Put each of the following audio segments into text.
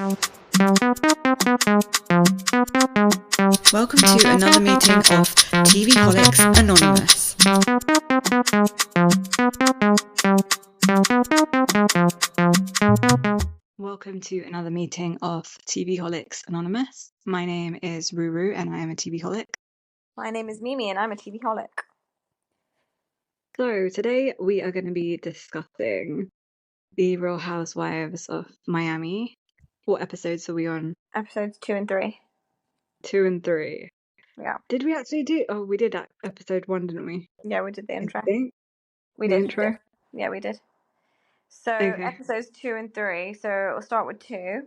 Welcome to another meeting of TVholics Anonymous. Welcome to another meeting of TVholics Anonymous. My name is Ruru and I am a TVholic. My name is Mimi and I'm a TVholic. So today we are going to be discussing the Real Housewives of Miami. What episodes are we on? Episodes 2 and 3. 2 and 3. Yeah. Did we actually do? Oh, we did episode 1, didn't we? Yeah, we did the intro. I think. We The did. intro. Yeah, we did. So Okay. episodes 2 and 3. So we'll start with 2.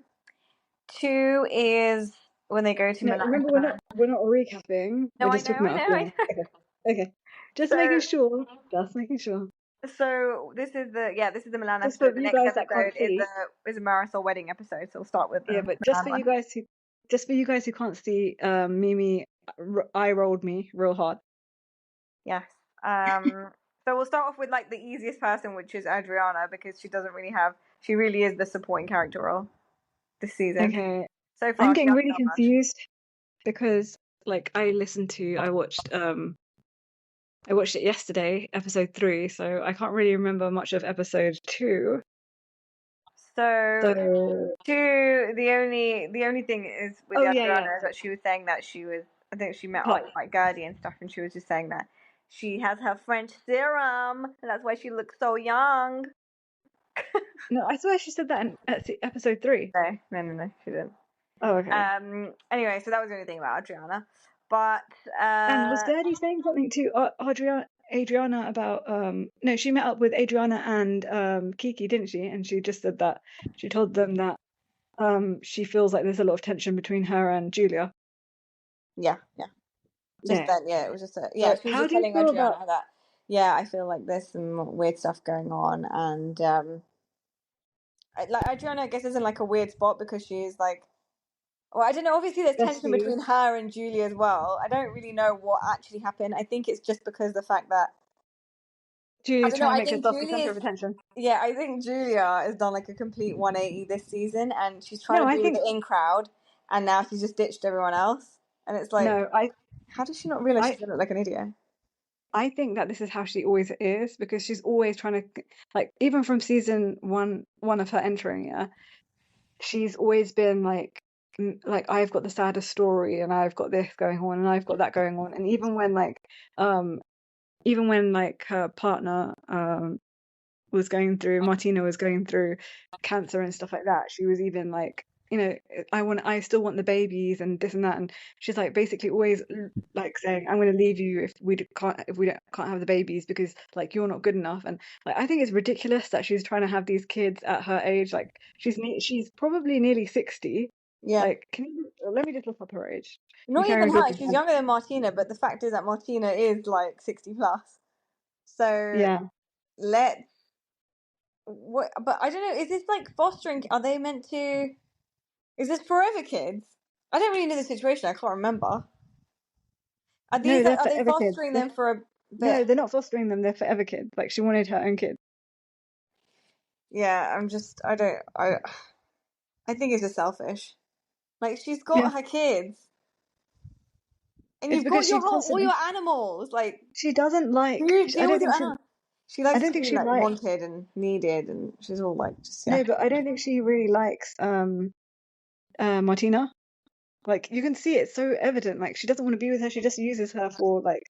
2 is when they go to No, Milan. remember, we're not recapping. No, We're I just know, talking I about know, our I know. feelings. Okay. Just So- making sure. Just making sure. So this is the Milan Just episode. for The you next guys that can't episode see. is a Marisol wedding episode. So we'll start with Yeah, the but Milan one. just for you guys who can't see, Mimi eye rolled me real hard. Yes. So we'll start off with like the easiest person, which is Adriana, because she really is the supporting character role this season. Okay. So far, I'm getting really confused because like I watched it yesterday, episode 3, so I can't really remember much of episode 2. So 2, the only thing is with Adriana is that she was saying that I think she met up with like Gertie and stuff, and she was just saying that she has her French serum, and that's why she looks so young. No, I swear she said that in episode 3. No, she didn't. Oh, okay. Anyway, so that was the only thing about Adriana. But and was Gertie saying something to Adriana about no, she met up with Adriana and Kiki, didn't she? And she just said that she told them that she feels like there's a lot of tension between her and Julia. Yeah. Just then, it was just she was how just do you telling feel Adriana about... that I feel like there's some weird stuff going on, and like Adriana, I guess, is in like a weird spot because she's like, well, I don't know. Obviously, there's tension between her and Julia as well. I don't really know what actually happened. I think it's just because the fact that Julie's trying to make herself the center of attention. Yeah, I think Julia has done like a complete 180 this season, and she's trying to be the in crowd, and now she's just ditched everyone else, and it's like, how does she not realize she's gonna look like an idiot? I think that this is how she always is, because she's always trying to, like, even from season one of her entering, she's always been like I've got the saddest story, and I've got this going on, and I've got that going on, and even when her partner Martina was going through cancer and stuff like that, she was even like, I still want the babies and this and that, and she's like basically always like saying, I'm going to leave you if we can't have the babies because like you're not good enough. And like I think it's ridiculous that she's trying to have these kids at her age. Like she's probably nearly 60. Yeah. Like, let me just look up her age. Not even her. She's younger than Martina, but the fact is that Martina is like 60 plus. So yeah. But I don't know. Is this like fostering? Are they meant to? Is this forever kids? I don't really know the situation. I can't remember. Are they fostering them for a bit? No, they're not fostering them. They're forever kids. Like she wanted her own kids. Yeah, I think it's just selfish. Like she's got her kids, and you've got all your animals. Like she doesn't like. She likes to be wanted and needed, and she's all like just No, but I don't think she really likes Martina. Like you can see it's so evident. Like she doesn't want to be with her. She just uses her for like,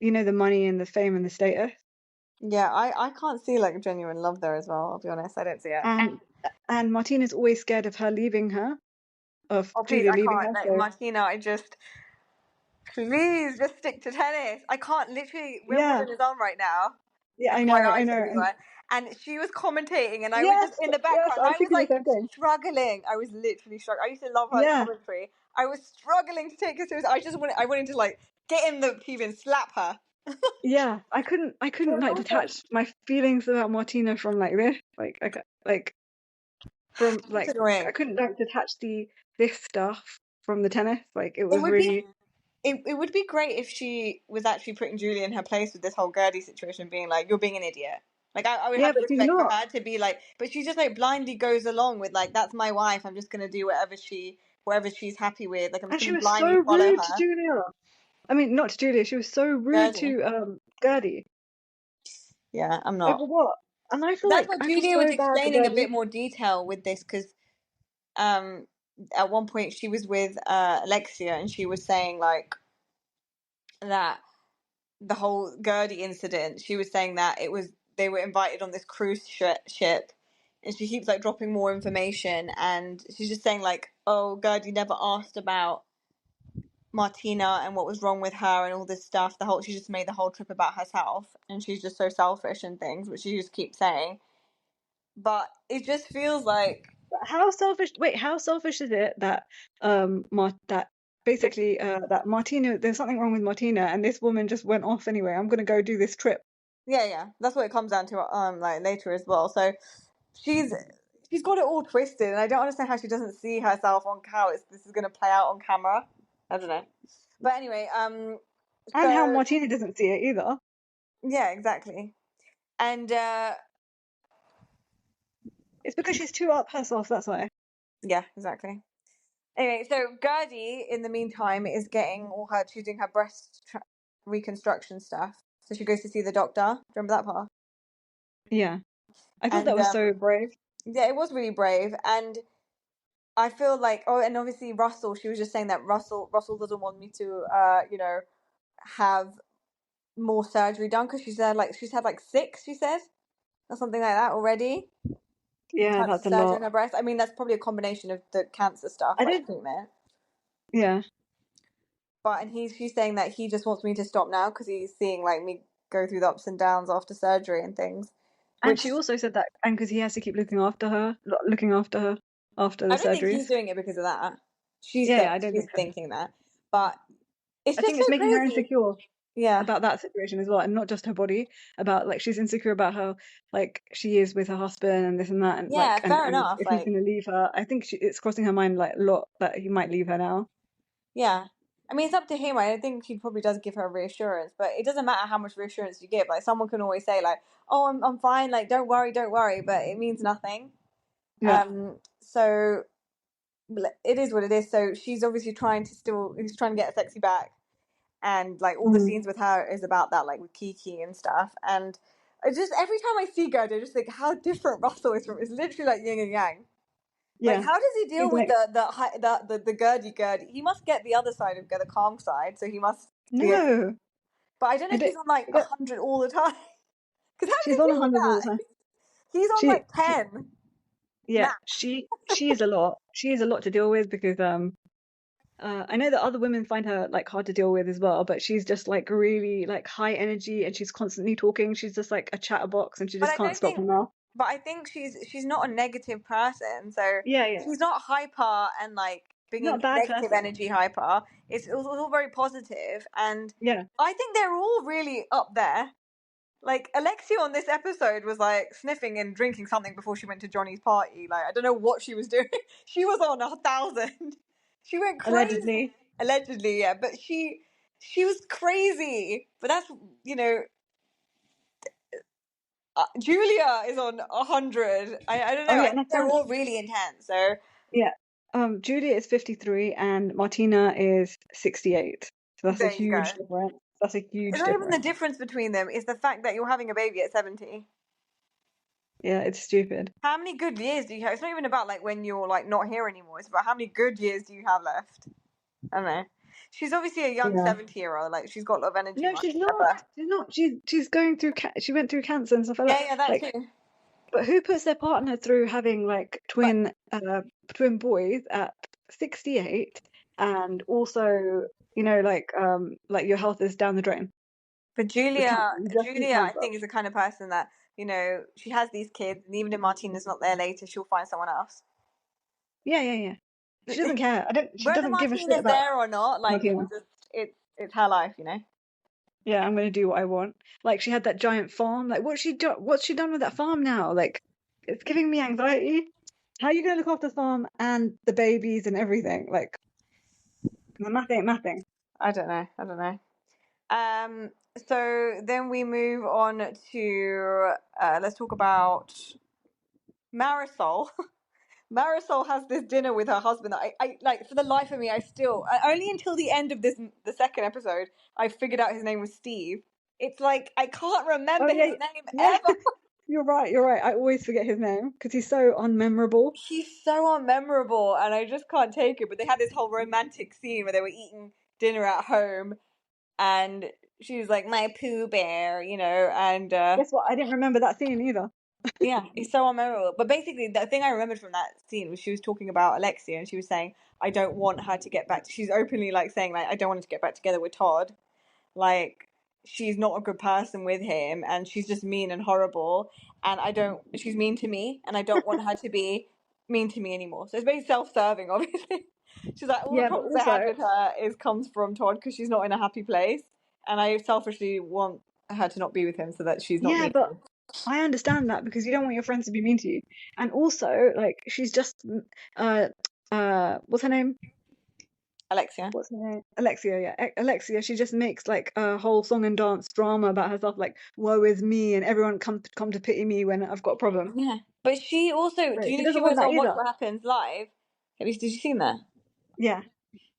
the money and the fame and the status. Yeah, I can't see like genuine love there as well. I'll be honest, I don't see it. And Martina's always scared of her leaving her, Julia leaving her. Like, Martina, please just stick to tennis. I can't literally. Wimbledon is on right now. Yeah, I know. And she was commentating, and I was just in the background. I was like struggling. I was literally struggling. I used to love her commentary. I was struggling to take her seriously. I wanted to like get in the TV and slap her. Yeah, I couldn't like detach my feelings about Martina from like this. I couldn't like detach this stuff from the tennis. Like it was really. It would be great if she was actually putting Julia in her place with this whole Gertie situation, being like, "You're being an idiot. Like I would Yeah, have but she's respect for not. her to be like, but she just like blindly goes along with like, that's my wife. I'm just gonna do whatever she's happy with. Like I'm just And she gonna was so blindly follow rude to her. Julia. I mean, not to Julia. She was so rude Gertie. to Gertie. Yeah, I'm Over not. what? And That's what I feel Julia was so bad for explaining a bit Gertie. more detail with this because um at one point she was with Alexia and she was saying like that the whole Gertie incident, she was saying that it was they were invited on this cruise ship, and she keeps like dropping more information, and she's just saying like, oh, Gertie never asked about Martina and what was wrong with her and all this stuff. She just made the whole trip about herself, and she's just so selfish and things, which she just keeps saying. But it just feels like But how selfish? Wait, how selfish is it that that basically that Martina, there's something wrong with Martina, and this woman just went off anyway. I'm gonna go do this trip. yeah, that's what it comes down to like later as well. So she's she's got it all twisted, and I don't understand how she doesn't see herself on how this is going to play out on camera. I don't know, but anyway, And how so Martina doesn't see it either. yeah, exactly, and It's because she's too up herself, that's why. yeah, exactly. Anyway, so Gertie, in the meantime, is getting she's doing her reconstruction stuff. So she goes to see the doctor. Remember that part? Yeah. I thought that And was so brave. yeah, it was really brave, and I feel like and obviously Russell. She was just saying that Russell doesn't want me to have more surgery done because she's had like six, she says, or something like that already. Yeah, Types of that's a surgery lot. in her breast. I mean, that's probably a combination of the cancer stuff, I like don't, treatment. yeah. But and she's saying that he just wants me to stop now because he's seeing like me go through the ups and downs after surgery and things. And Which she also said that, and because he has to keep looking after her after the I don't think he's surgeries. doing it because of that. She Yeah, yeah, said I don't she's think so. thinking that, but it's I just think so it's making her crazy. insecure Yeah, about that situation as well, and not just her body, about like she's insecure about how like she is with her husband and this and that, and yeah, like fair and enough. if he's Like, gonna leave her, I think it's crossing her mind like a lot that he might leave her now. yeah. I mean, it's up to him. I think he probably does give her reassurance, but it doesn't matter how much reassurance you give. Like, someone can always say, like, "Oh, I'm fine. Like, don't worry, don't worry," but it means nothing. Yeah. So it is what it is. So he's trying to get a sexy back, and like all the Mm. scenes with her is about that, like with Kiki and stuff. And I just every time I see Gerda, I just think how different Russell is from. It's literally like yin and yang. Like, Yeah. how does he He's deal with like, the Gertie? He must get the other side of the calm side, so he must be okay. no, But I don't know I if don't. he's on like I don't 100 all the time. Because how does she's he on deal with 100 all the that? time. He's on She, like she 10 yeah, max. she is a lot. She is a lot to deal with because I know that other women find her like hard to deal with as well, but she's just like really like high energy and she's constantly talking. She's just like a chatterbox and she But just I can't don't stop her think. mouth. But I think she's not a negative person. So Yeah, yeah. she's not hyper and like She's not bringing a bad negative person. energy hyper. It's all very positive, and Yeah. I think they're all really up there. Like Alexia on this episode was like sniffing and drinking something before she went to Johnny's party. Like I don't know what she was doing. She was on 1,000. She went crazy. Allegedly. Allegedly, yeah, but she was crazy. But that's you know Julia is on 100. I don't Oh know. I yeah, and I think they're found all really intense. So yeah. Julia is 53 and Martina is 68. So that's a there you huge go. difference. That's a It's huge not even the difference. difference between them. It's the fact that you're having a baby at 70. Yeah, it's stupid. How many good years do you have? It's not even about like when you're like not here anymore. It's about how many good years do you have left. I don't know. She's obviously a young Yeah. 70-year-old. Like she's got a lot of energy. No, Much she's not. better. She's not. She's going through she went through cancer and stuff like that. Yeah, that Like, too. but who puts their partner through having like But twin boys at 68 and also, like your health is down the drain with cancer. Julia, You just beat I cancer. think is the kind of person that she has these kids, and even if Martina's not there later, she'll find someone else. Yeah, yeah, yeah. She doesn't care. She Whether doesn't give a shit Martina's about there or not, like Martina. it's her life. Yeah, I'm gonna do what I want. Like she had that giant farm. Like what's she done with that farm now? Like it's giving me anxiety. How are you gonna look after the farm and the babies and everything? Like the math ain't mathing. I don't know. I don't know. So then we move on to let's talk about Marisol. Marisol has this dinner with her husband that I like for the life of me. Only until the end of the second episode I figured out his name was Steve. It's like I can't Oh remember his yeah, name yeah. ever. You're right. You're right. I always forget his name because he's so unmemorable. He's so unmemorable, and I just can't take it. But they had this whole romantic scene where they were eating dinner at home, and she was like, "My Pooh Bear," and Guess what? I didn't remember that scene either. yeah, he's so unmemorable. But basically, the thing I remembered from that scene was she was talking about Alexia, and she was saying, "I don't want her to get back." She's openly like saying, like, "I don't want her to get back together with Todd." Like, she's not a good person with him, and she's just mean and horrible. And she's mean to me, and I don't want her to be mean to me anymore. So it's very self-serving, obviously. She's like, all the Yeah, but problems I had also, with her comes from Todd because she's not in a happy place, and I selfishly want her to not be with him so that she's not yeah, mean to but him. I understand that because you don't want your friends to be mean to you. And also, like, she's just, uh, what's her name? Alexia. What's her name? Alexia, yeah. Alexia, she just makes like a whole song and dance drama about herself, like, woe is me, and everyone come to pity me when I've got a problem. Yeah. But she also, do But you she know she doesn't want was that on Watch either. What Happens Live? At least, did you see that? Yeah,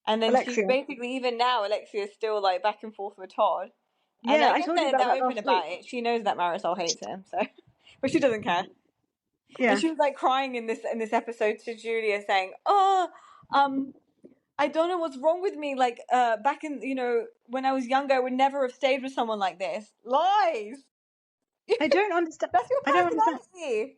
And then she's Alexia. basically, even now, Alexia is still like back and forth with Todd. And Yeah, I I guess told you about they're that open last week. about it. She knows that Marisol hates him, so but she doesn't care. And Yeah. she was like crying in this episode to Julia, saying, "Oh, I don't know what's wrong with me. Like, back in when I was younger, I would never have stayed with someone like this. Lies. I don't understand. That's your I don't understand. personality.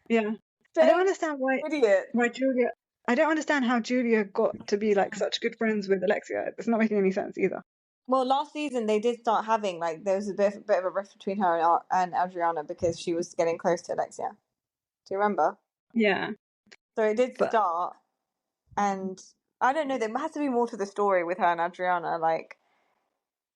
Yeah. I don't Staying understand idiot." why Julia. I don't understand how Julia got to be like such good friends with Alexia. It's not making any sense either. Well, last season they did start having like there was a bit of a rift between her and Adriana because she was getting close to Alexia. Do you remember? Yeah. So it did But start, and I don't know. There has to be more to the story with her and Adriana. Like,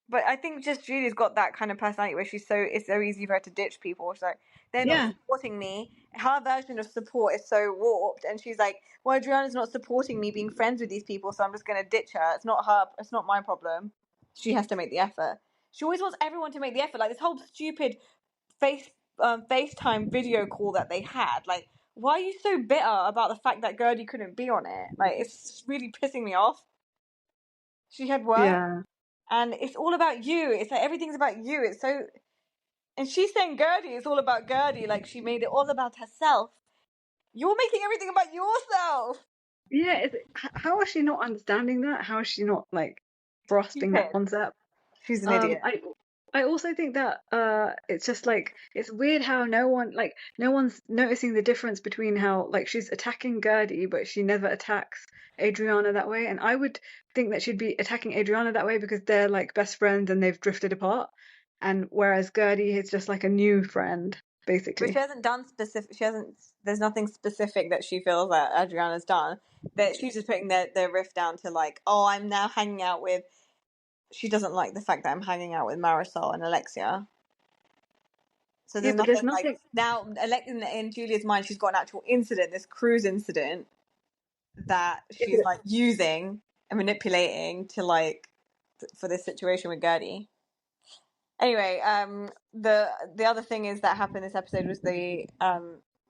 but I think just Julie's got that kind of personality where it's so easy for her to ditch people. She's like, they're not yeah. supporting me. Her version of support is so warped, and she's like, well, Adriana's not supporting me being friends with these people, so I'm just gonna ditch her. It's not her. It's not my problem. She has to make the effort. She always wants everyone to make the effort. Like this whole stupid FaceTime video call that they had. Like, why are you so bitter about the fact that Gertie couldn't be on it? Like, it's really pissing me off. She had work, Yeah. and it's all about you. It's like everything's about you. It's so, and she's saying Gertie, it's all about Gertie. Like she made it all about herself. You're making everything about yourself. Yeah. How is she not understanding that? How is she not like grasping that Stupid. concept? She's an Um, idiot. I I also think that it's just like it's weird how no one's noticing the difference between how like she's attacking Gertie but she never attacks Adriana that way, and I would think that she'd be attacking Adriana that way because they're like best friends and they've drifted apart, and whereas Gertie is just like a new friend But she basically. hasn't done specific. She hasn't. There's nothing specific that she feels that Adriana's done. That she's just putting their riff down to like, oh, I'm now hanging out with. She doesn't like the fact that I'm hanging out with Marisol and Alexia. So Yeah, there's but there's nothing like nothing. now. In Julia's mind, she's got an actual incident, this cruise incident that Yeah, she's like using and manipulating to like for this situation with Gertie. Anyway, the other thing is that happened this episode was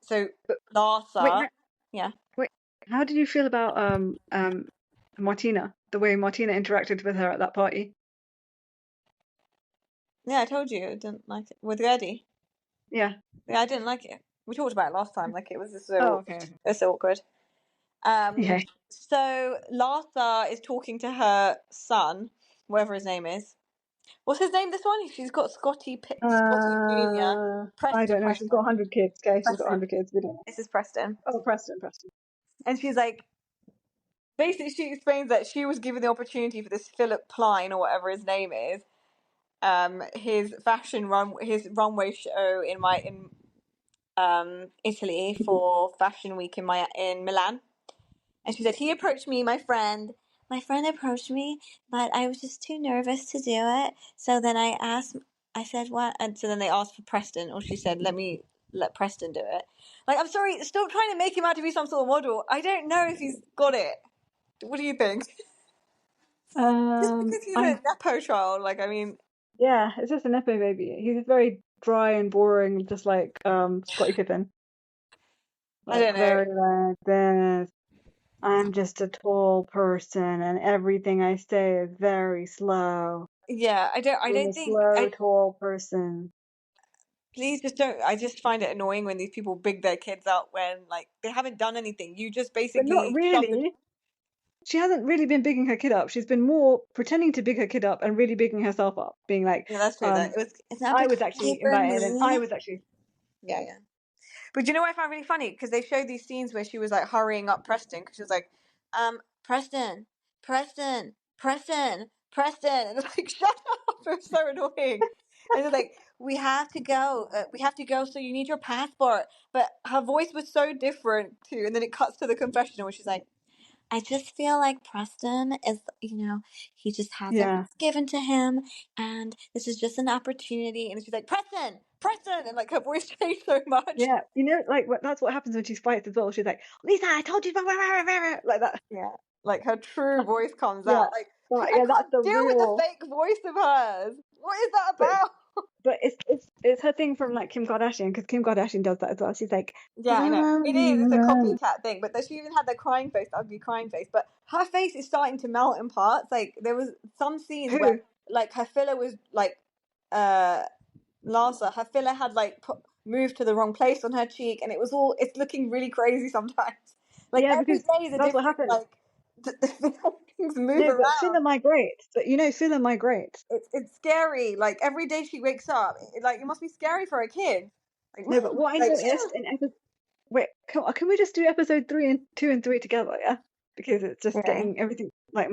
so but wait, Larsa, yeah. wait. How did you feel about Martina? The way Martina interacted with her at that party? Yeah, I told you I didn't like it with Gertie. Yeah. Yeah, I didn't like it. We talked about it last time. Like it was just so Oh, awkward. okay. It's so awkward. Um, Yeah. so Larsa is talking to her son, whatever his name is. What's his name? This one? She's got Scotty Junior, I Preston, don't know. She's got Preston, 100 kids. Okay, she's got Preston. 100 kids. We don't know. This is Preston, Oh, Preston, Preston. and she's like, basically, she explains that she was given the opportunity for this Philip Klein or whatever his name is, his runway show in Italy for Fashion Week in Milan. And she said, he approached me, my friend. My friend approached me, but I was just too nervous to do it. So then I said, what? And so then they asked for Preston, or she said, let Preston do it. Like, I'm sorry, stop trying to make him out to be some sort of model. I don't know if he's got it. What do you think? Just because he's I a Nepo child, like, I mean. Yeah, it's just a nepo baby. He's very dry and boring, just like Scottie Pippen. I Like don't know. very like this. I'm just a tall person, and everything I say is very slow. Yeah, I I'm a don't think slow, I tall person. please just don't. I just find it annoying when these people big their kids up when like they haven't done anything. You just But not basically shove the. really. She hasn't really been bigging her kid up. She's been more pretending to big her kid up and really bigging herself up, being like, Yeah, that's true. That it's an I was opportunity actually for invited and I me. was actually Yeah, yeah. But do you know what I found really funny? Because they showed these scenes where she was like hurrying up Preston because she was like, Preston, Preston, Preston, Preston, and it's like, shut up! It was so annoying. And it's like, we have to go. So you need your passport. But her voice was so different too. And then it cuts to the confessional where she's like, I just feel like Preston is, he just hasn't yeah. been given to him, and this is just an opportunity. And she's like, Preston, Preston, and like her voice changed so much. Yeah, like that's what happens when she fights as well. She's like, Lisa, I told you, like that. Yeah, like her true voice comes Yeah, out. Like I yeah, that's can't the deal with the real. fake voice of hers. What is that But about? it's her thing from like Kim Kardashian because Kim Kardashian does that as well. She's like, Yeah, I know it is. It's a copycat thing. But she even had the crying face, the ugly crying face. But her face is starting to melt in parts. Like there was some scenes where who? like her filler was like uh Larsa, her filler had like moved to the wrong place on her cheek, and it's looking really crazy sometimes. Like Yeah, every because day is a that's what different happens. like things move No, but around. filler migrates. But filler migrates. It's scary. Like every day she wakes up, like it must be scary for a kid. Like, No, but what I like noticed in episode wait, can we just do episode 3 and 2 and 3 together? Yeah, because it's just yeah. getting everything like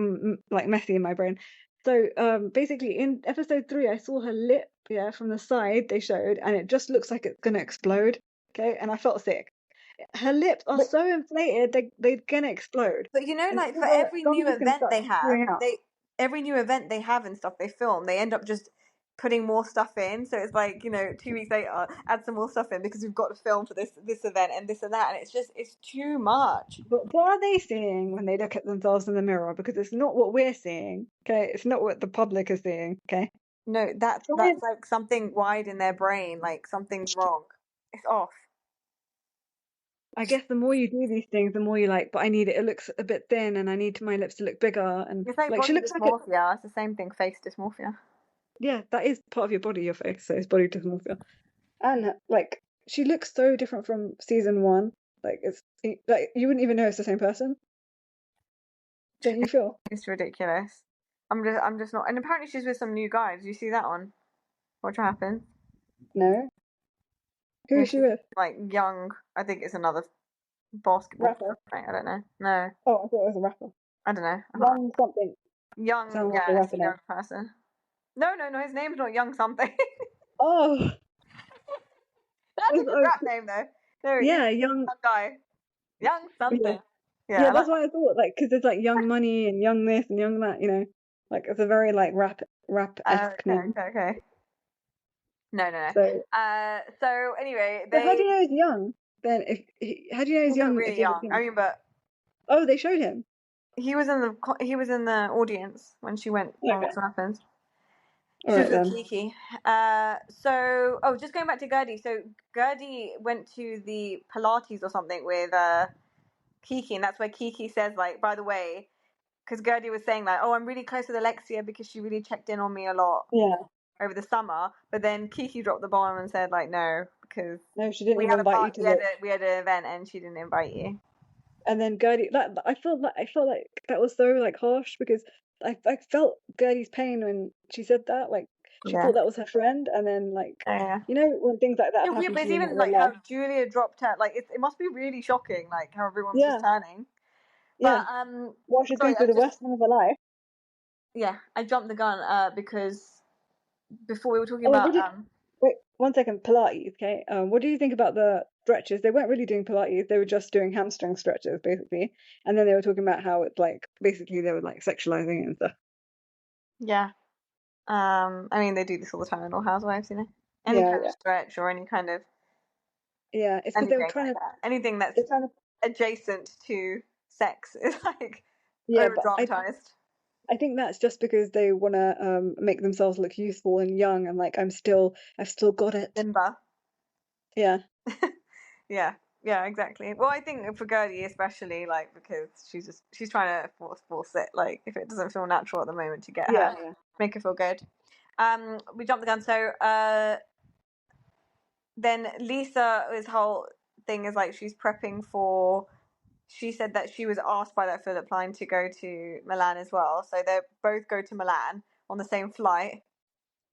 like messy in my brain. So basically in episode 3, I saw her lip, yeah, from the side they showed, and it just looks like it's gonna explode. Okay, and I felt sick. Her lips are But so inflated they're gonna explode, but and like all for the every gums new are gonna event start they have, spewing out. every new event they have and stuff they film, they end up just putting more stuff in. So it's like 2 weeks later, add some more stuff in because we've got to film for this event and this and that, and it's too much. But what are they seeing when they look at themselves in the mirror? Because it's not what we're seeing. Okay, it's not what the public is seeing. Okay, No, that's science. like something wide in their brain, like something's wrong. It's off. I guess the more you do these things, the more you like. But I need it. It looks a bit thin, and I need my lips to look bigger. And It's like like she body looks like it. dysmorphia. It's the same thing, face dysmorphia. Yeah, that is part of your body, your face. So it's body dysmorphia. And like she looks so different from season 1. Like like you wouldn't even know it's the same person. Don't you feel? It's ridiculous. I'm just not. And apparently she's with some new guy. Did you see that one? What happened? No. Who Yeah, is she she's with? like young. I think it's another basketball Rapper. player. Right? I don't know. No, Oh, I thought it was a rapper. I don't know. Young something. Young, Sounds like a yeah, it's rapper a name. young person. No, no, no. His name's not Young something. Oh, That's a good oh, rap name though. There he is. yeah, young. Young guy. Young Yeah, something. Yeah, yeah. I That's like. what I thought. Like, because there's like Young Money and Young this and Young that. Like it's a very like rap-esque Okay, name. okay, okay. No, no, no. So, So anyway, so how do you know he's young? Then how do you know he's they look young if really you haven't young. seen I him? mean, but Oh, they showed him. he was in the audience when she went on Okay, What's Happened. all She was right with then. Kiki. Just going back to Gertie. So Gertie went to the Pilates or something with Kiki, and that's where Kiki says, like, by the way, because Gertie was saying like, oh, I'm really close with Alexia because she really checked in on me a lot Yeah. over the summer. But then Kiki dropped the bomb and said like, no, because No, she didn't even invite you to the. we had an event and she didn't invite you. And then Gertie, I felt like that was so like harsh because I felt Gertie's pain when she said that. Like she Yeah. thought that was her friend, and then like Yeah. when things like that Yeah, weird, happen but to it's you in even real like how life. Julia dropped her. Like it must be really shocking, like how everyone's just Yeah, turning. But yeah. While she's sorry, going through the worst time of her life. I jumped the gun because before we were talking Oh, about wait 1 second? Pilates, okay. What do you think about the stretches? They weren't really doing Pilates; they were just doing hamstring stretches, basically. And then they were talking about how it's like basically they were like sexualizing it and stuff. yeah. I mean they do this all the time in All Housewives, any Yeah, kind of yeah, stretch or any kind of yeah. It's because they were anything trying like to. that, anything that's They're trying to. adjacent to sex is like Yeah, over but I dramatized. I think that's just because they want to make themselves look youthful and young and like I've still got it. Limber. Yeah. Yeah, yeah, exactly. Well, I think for Gertie especially, like because she's trying to force it. Like if it doesn't feel natural at the moment to get Yeah, her, yeah. make her feel good. We jumped the gun. So then Lisa's whole thing is like she's prepping for. She said that she was asked by that Philip Line to go to Milan as well. So they both go to Milan on the same flight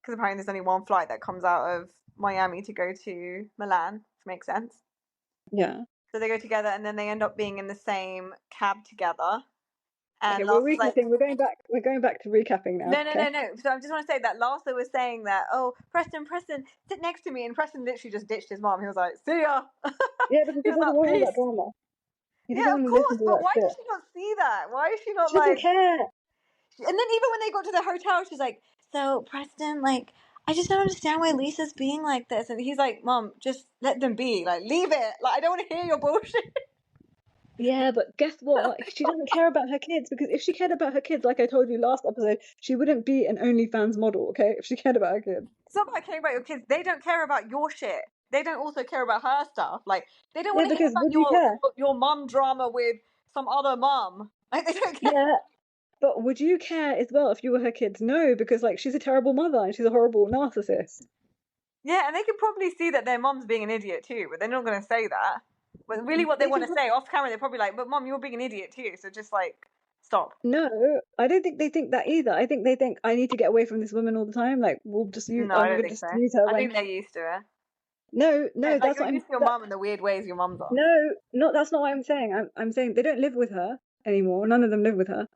because apparently there's only one flight that comes out of Miami to go to Milan, which makes sense. Yeah. So they go together and then they end up being in the same cab together. Okay, And we're Lars was like, recapping. We're going back to recapping now. no, no, Okay. no, no. So I just want to say that Larsa was saying that, oh, Preston, sit next to me. And Preston literally just ditched his mom. He was like, see ya. Yeah, because He he was doesn't like, want all that peace. drama. He doesn't Yeah, of want to listen course. to But that why shit. does she not see that? Why is she not She doesn't like. care. And then even when they got to the hotel, she's like, so Preston, like, I just don't understand why Lisa's being like this. And he's like, Mom, just let them be. Like, leave it. Like, I don't want to hear your bullshit. Yeah, but guess what? She doesn't care about her kids because if she cared about her kids, like I told you last episode, she wouldn't be an OnlyFans model, okay? If she cared about her kids. It's not about caring about your kids. They don't care about your shit. They don't also care about her stuff. Like they don't Yeah, want to hear because about would you care? your mum drama with some other mum. Like they don't care. Yeah, but would you care as well if you were her kids? No, because like she's a terrible mother and she's a horrible narcissist. Yeah, and they can probably see that their mum's being an idiot too, but they're not going to say that. But really, what they They want can to say off camera, they're probably like, "But mum, you're being an idiot too." So just like stop. No, I don't think they think that either. I think they think I need to get away from this woman all the time. Like we'll just use, No, I I'm don't gonna think just so. use her I when. think they're used to it. No, no, Like that's you're what used to your mum and the weird ways your mum's on. no, not that's not what I'm saying. I'm saying they don't live with her anymore. None of them live with her,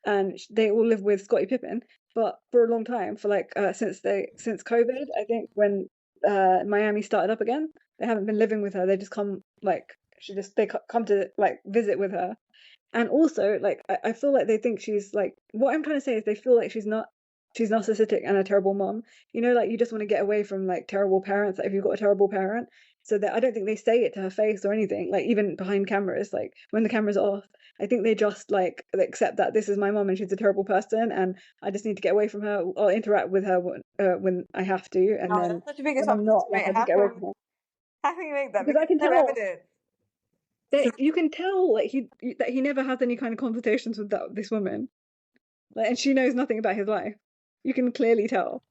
and they all live with Scottie Pippen. But for a long time, for like since COVID, I think when Miami started up again, they haven't been living with her. They just come like come to like visit with her. And also, like, I feel like they think she's like, what I'm trying to say is they feel like she's narcissistic and a terrible mom. You know, like you just want to get away from like terrible parents, like if you've got a terrible parent. So that I don't think they say it to her face or anything, like even behind cameras, like when the camera's off. I think they just like accept that this is my mom and she's a terrible person and I just need to get away from her. I'll interact with her when I have to, and Oh, then that's such a big when I'm assumption to not, like make. I just get away from her. How can you make that? Because Because I can there's no tell evidence. that you can tell like that he never has any kind of conversations with this woman. Like, and she knows nothing about his life. You can clearly tell.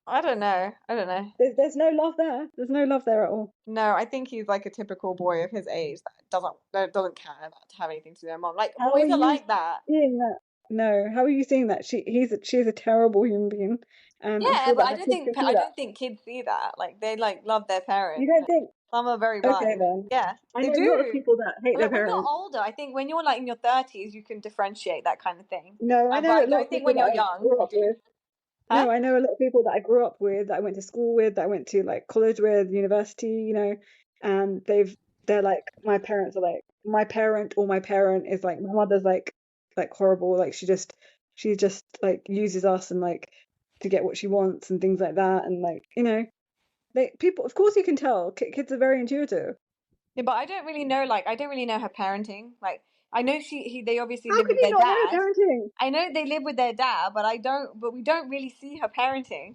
I don't know. I don't know. There's no love there. There's no love there at all. No, I think he's like a typical boy of his age that doesn't care about to have anything to do with their mom. Like How are boys are you like that. seeing that? No, how are you seeing that? She's a terrible human being, and I'm Yeah, sure but that her kids can see I that. don't think kids see that. Like they like love their You parents. don't think? Some are very Okay, blind. then. Yeah, I they know a lot of do. people that hate their Like when you're parents. older, I think when you're like in your 30s, you can differentiate that kind of thing. No, I But know I a lot don't of think people when that you're I young, grew you up do. with. Huh? No, I know a lot of people that I grew up with, that I went to school with, that I went to like college with, university, and they're like my parents are like my parent or my parent is like my mother's like horrible, like she just like uses us and like to get what she wants and things like that, and like they people of course you can tell kids are very intuitive. Yeah, but I don't really know. Like I don't really know her parenting. Like I know they obviously How live can with you their not know dad. parenting? I know they live with their dad, but I don't. But we don't really see her parenting.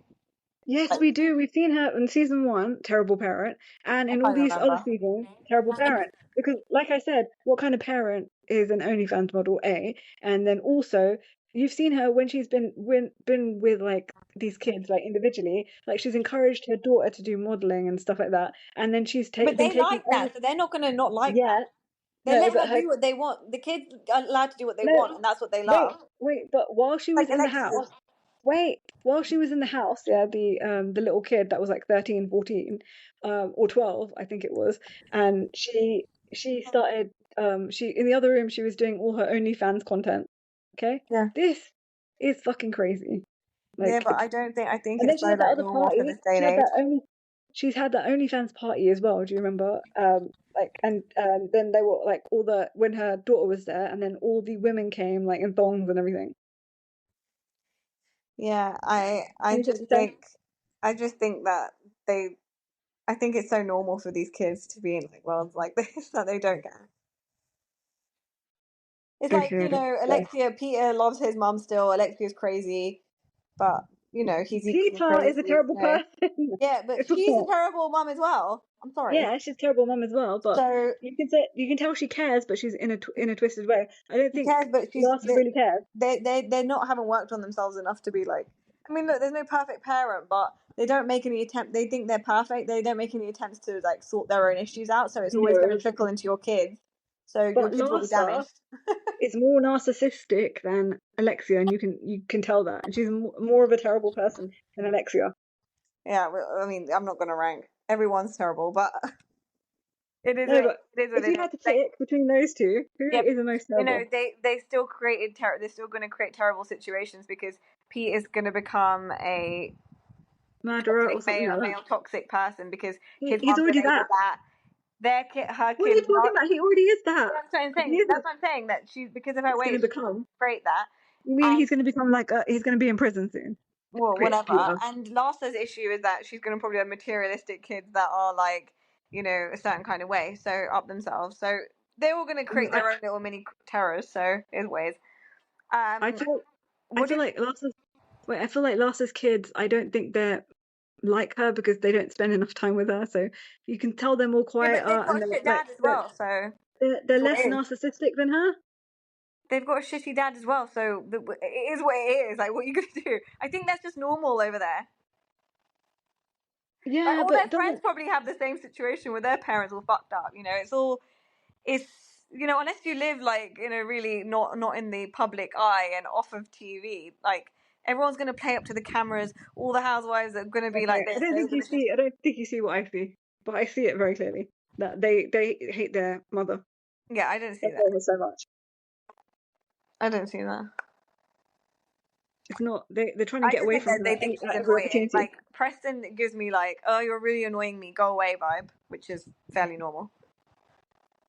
Yes, Like we do. We've seen her in season one, terrible parent, and I in all can't these other remember. seasons, terrible parent. Because, like I said, what kind of parent is an OnlyFans model? A, and then also you've seen her when she's been with like these kids like individually, like she's encouraged her daughter to do modeling and stuff like that, and then she's But been they taking like only that, so they're not gonna not like that. yeah They no, let but her her do what they want. The kids are allowed to do what they no want, and that's what they wait love. wait, but while she Like was in the Alexis. house. Wait, while she was in the house, yeah, the little kid that was like 13, 14, or 12, I think it was, and she started she in the other room she was doing all her OnlyFans content. Okay? Yeah. This is fucking crazy. Yeah, Like but it's I think and then it's she so had that like other normal for party. this day She and had age. she's had that OnlyFans party as well, do you remember? Like and then they were like all the when her daughter was there and then all the women came like in thongs and everything. Yeah, Anything to say? I just think that they I think it's so normal for these kids to be in like worlds like this that they don't care. It's like, Okay, so Alexia, Peter loves his mum still. Alexia's crazy, but he's equally Peter is a crazy. terrible So person. yeah, but It's she's a not. terrible mum as well. I'm sorry. Yeah, she's a terrible mum as well, but So you can tell she cares, but she's in a twisted way. I don't she think cares, but Larsa really cares. they're not haven't worked on themselves enough to be like. I mean, look, there's no perfect parent, but they don't make any attempt. They think they're perfect. They don't make any attempts to like sort their own issues out. So it's always going to No, trickle into your kids. So your but kids will be Larsa damaged. is more narcissistic than Alexia, and you can tell that. And she's more of a terrible person than Alexia. Yeah, well, I mean, I'm not going to rank. Everyone's terrible, but No, but it is what if it you is. had to Like, pick between those two, who yep, is the most terrible? they still created terror. They're still going to create terrible situations because Pete is going to become a Murderer or toxic something like that. male toxic person because his He's mum's already enabled that. that. Her What are kid you is talking not. about? He already is that. That's what I'm He saying. That's isn't. what I'm saying. That she's because of her He's going way, to she's going to become. create that. You mean And he's going to become like he's going to be in prison soon? well, whatever. Peter. And Larsa's issue is that she's going to probably have materialistic kids that are like, a certain kind of way, so up themselves. So they're all going to create I their own little mini terrors. So is ways. I Um, feel I what do feel you? like I feel like Larsa's kids. I don't think they're like her because they don't spend enough time with her. So you can tell they're more Yeah, but they've quieter and got a they're shit like dad as well. So they're it's what less it is. narcissistic than her. They've got a shitty dad as well. So it is what it is. Like, what are you going to do? I think that's just normal over there. Like Yeah, all their but friends doesn't probably have the same situation where their parents all fucked up. It's unless you live like really not in the public eye and off of TV, like everyone's gonna play up to the cameras. All the housewives are gonna be like okay. this. They're gonna just I don't think you see what I see, but I see it very clearly that they hate their mother. yeah. I don't They see that. hate her so much. I don't see that. It's not they're trying to I get just away think from that they her think she's at every annoying. opportunity. Like Preston gives me like, oh, you're really annoying me. Go away vibe, which is fairly normal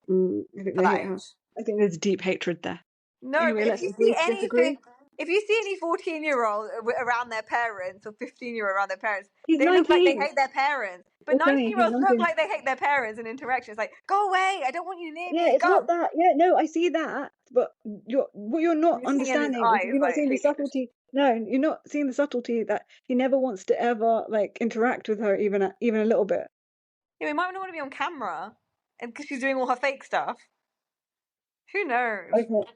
I think for they that hate her. age. I think there's deep hatred there. No, Anyway, but let's agree to disagree. if you see any 14-year-old around their parents or 15-year-old around their parents, He's they look like they 19. hate their parents. But You're funny. He's 19-year-olds look 19. like they hate their parents in interactions. Like, go away! I don't want you near Yeah, me. it's Go. not that. Yeah, no, I see that. But what you're not You're seeing in his understanding is eyes you're not like seeing the hatred. subtlety. No, you're not seeing the subtlety that he never wants to ever like interact with her even a little bit. Yeah, we might not want to be on camera, and because she's doing all her fake stuff. Who knows? Okay.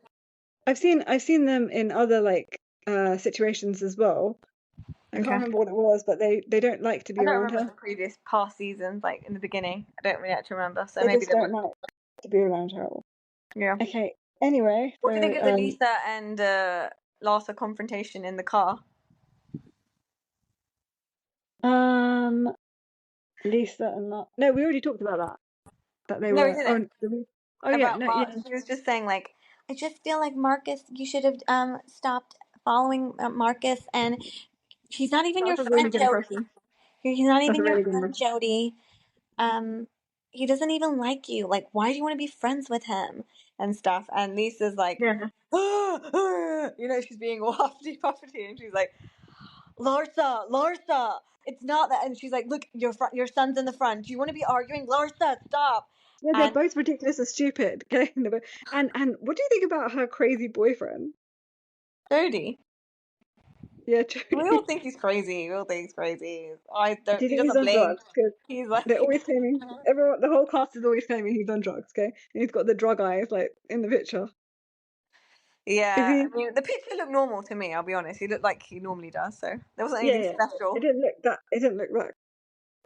I've seen them in other like situations as well. I can't Okay. remember what it was, but they don't like to I be don't around remember her. the previous past seasons, like in the beginning. I don't really actually remember, so They maybe just they don't would. like to be around her. Yeah. Okay. Anyway, What do you think of the Lisa and Larsa confrontation in the car? um Lisa and no, we already talked about that. That they No, we were didn't. oh yeah, About no, Mark. yeah. She was just saying like, I just feel like Marcus. You should have stopped following Marcus, and he's not even your That's a really friend, good Jody. impression. He's not That's a even your really good friend, impression. Jody. Um, he doesn't even like you. Like, why do you want to be friends with him and stuff? And Lisa's like, Yeah. she's being all huffy puffy, and she's like, Larsa, it's not that. And she's like, look, your son's in the front. Do you want to be arguing, Larsa? Stop. Yeah, they're And both ridiculous and stupid. Okay. And what do you think about her crazy boyfriend? Jody. Yeah, We all Jody. think he's crazy. We all think he's crazy. I don't. Do you He think he's doesn't on blink. drugs? Because He's like, they're always claiming everyone, the whole cast is always claiming he's on drugs. Okay, and he's got the drug eyes like in the picture. Is yeah. he? I mean, the picture looked normal to me. I'll be honest. He looked like he normally does. So there wasn't Yeah, anything yeah. special. It didn't look that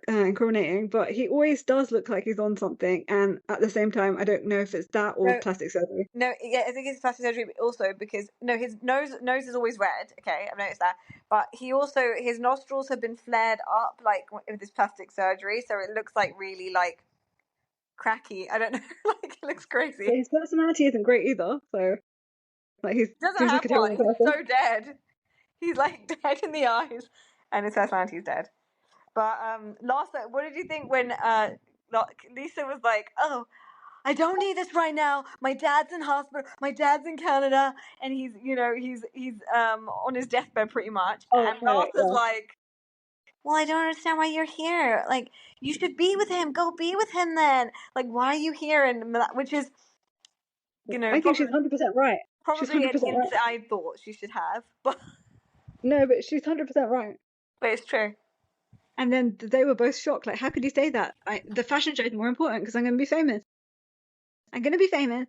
incriminating, but he always does look like he's on something. And at the same time, I don't know if it's that or No, plastic surgery. no. Yeah, I think it's plastic surgery, but also because no, his nose is always red. Okay, I've noticed that. But he also his nostrils have been flared up like with this plastic surgery, so it looks like really like cracky. I don't know. Like it looks But crazy. his personality isn't great either. So like he He doesn't seems have like a one. terrible He's person. so dead. He's like dead in the eyes, and his personality's dead. But last night, what did you think when Lisa was like, "Oh, I don't need this right now. My dad's in hospital. My dad's in Canada, and he's on his deathbed pretty much." Oh, And right, Lisa's yeah. like, "Well, I don't understand why you're here. Like, you should be with him. Go be with him then. Like, why are you here?" And which is You know, I think probably she's 100% right. She's probably an 100% right. inside thought she should have, but No, but she's 100% right. it's true. And then they were both shocked. Like, how could you say that? The fashion show is more important because I'm going to be famous. I'm going to be famous.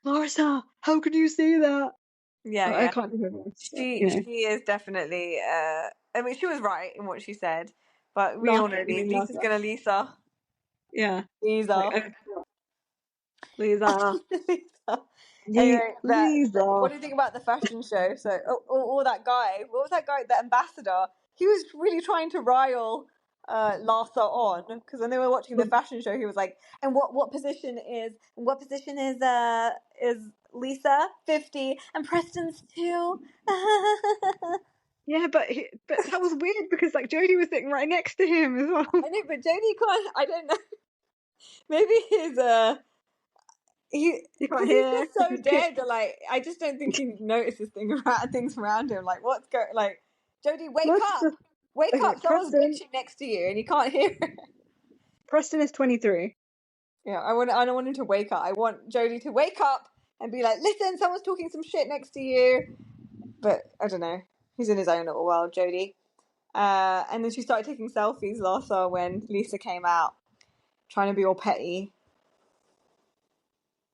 Larsa, how could you say that? Yeah, I yeah. can't do her voice, but, She is definitely. I mean, she was right in what she said, but we all Larsa, know you mean Lisa's Larsa? gonna Lisa. Yeah. Like, Lisa. Lisa. Lisa. Anyway, what Lisa. do you think about the fashion show? So, that guy, what was that guy, the ambassador? He was really trying to rile Lhasa on because when they were watching the fashion show, he was like, "And what position is Lisa 50 and Preston's 2?" Yeah, but that was weird because like Jodie was sitting right next to him as well. I know, but Jodie can't. I don't know. Maybe his You can't because he's hear just so his kick. dead. Like, I just don't think he notices things around him. Like, what's going? Like, Jodie, wake Okay, up! Someone's bitching next to you, and you can't hear it. Preston is 23. Yeah, I don't want him to wake up. I want Jodie to wake up and be like, "Listen, someone's talking some shit next to you." But I don't know. He's in his own little world, Jodie. And then she started taking selfies last hour when Lisa came out, trying to be all petty.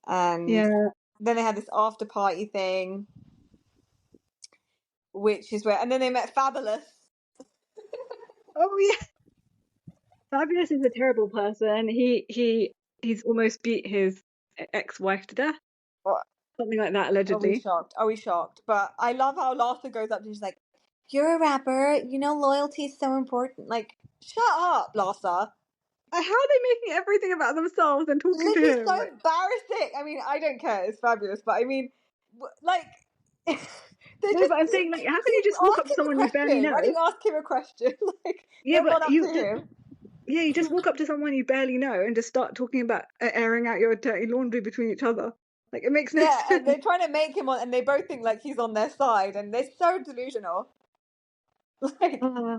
And Yeah. then they had this after party thing, which is where, and then they met Fabulous. Oh yeah. Fabulous is a terrible person. He's almost beat his ex-wife to death. What? Something like that, Are we allegedly. shocked? Are we shocked? But I love how Lhasa goes up and she's like, "You're a rapper. You know loyalty is so important." Like, shut up, Lhasa. How are they making everything about themselves and talking to This is him? so Like, embarrassing. I mean, I don't care. It's fabulous. But I mean, like, they're no, just but I'm saying, like, how can you keep just walk up to asking a someone you barely question. Why don't know? you ask him a question? Like, Yeah, they've but gone up to him. you just walk up to someone you barely know and just start talking about airing out your dirty laundry between each other. Like, it makes no Yeah, and sense. they're trying to make him on, and they both think like he's on their side, and they're so delusional. Like, Uh,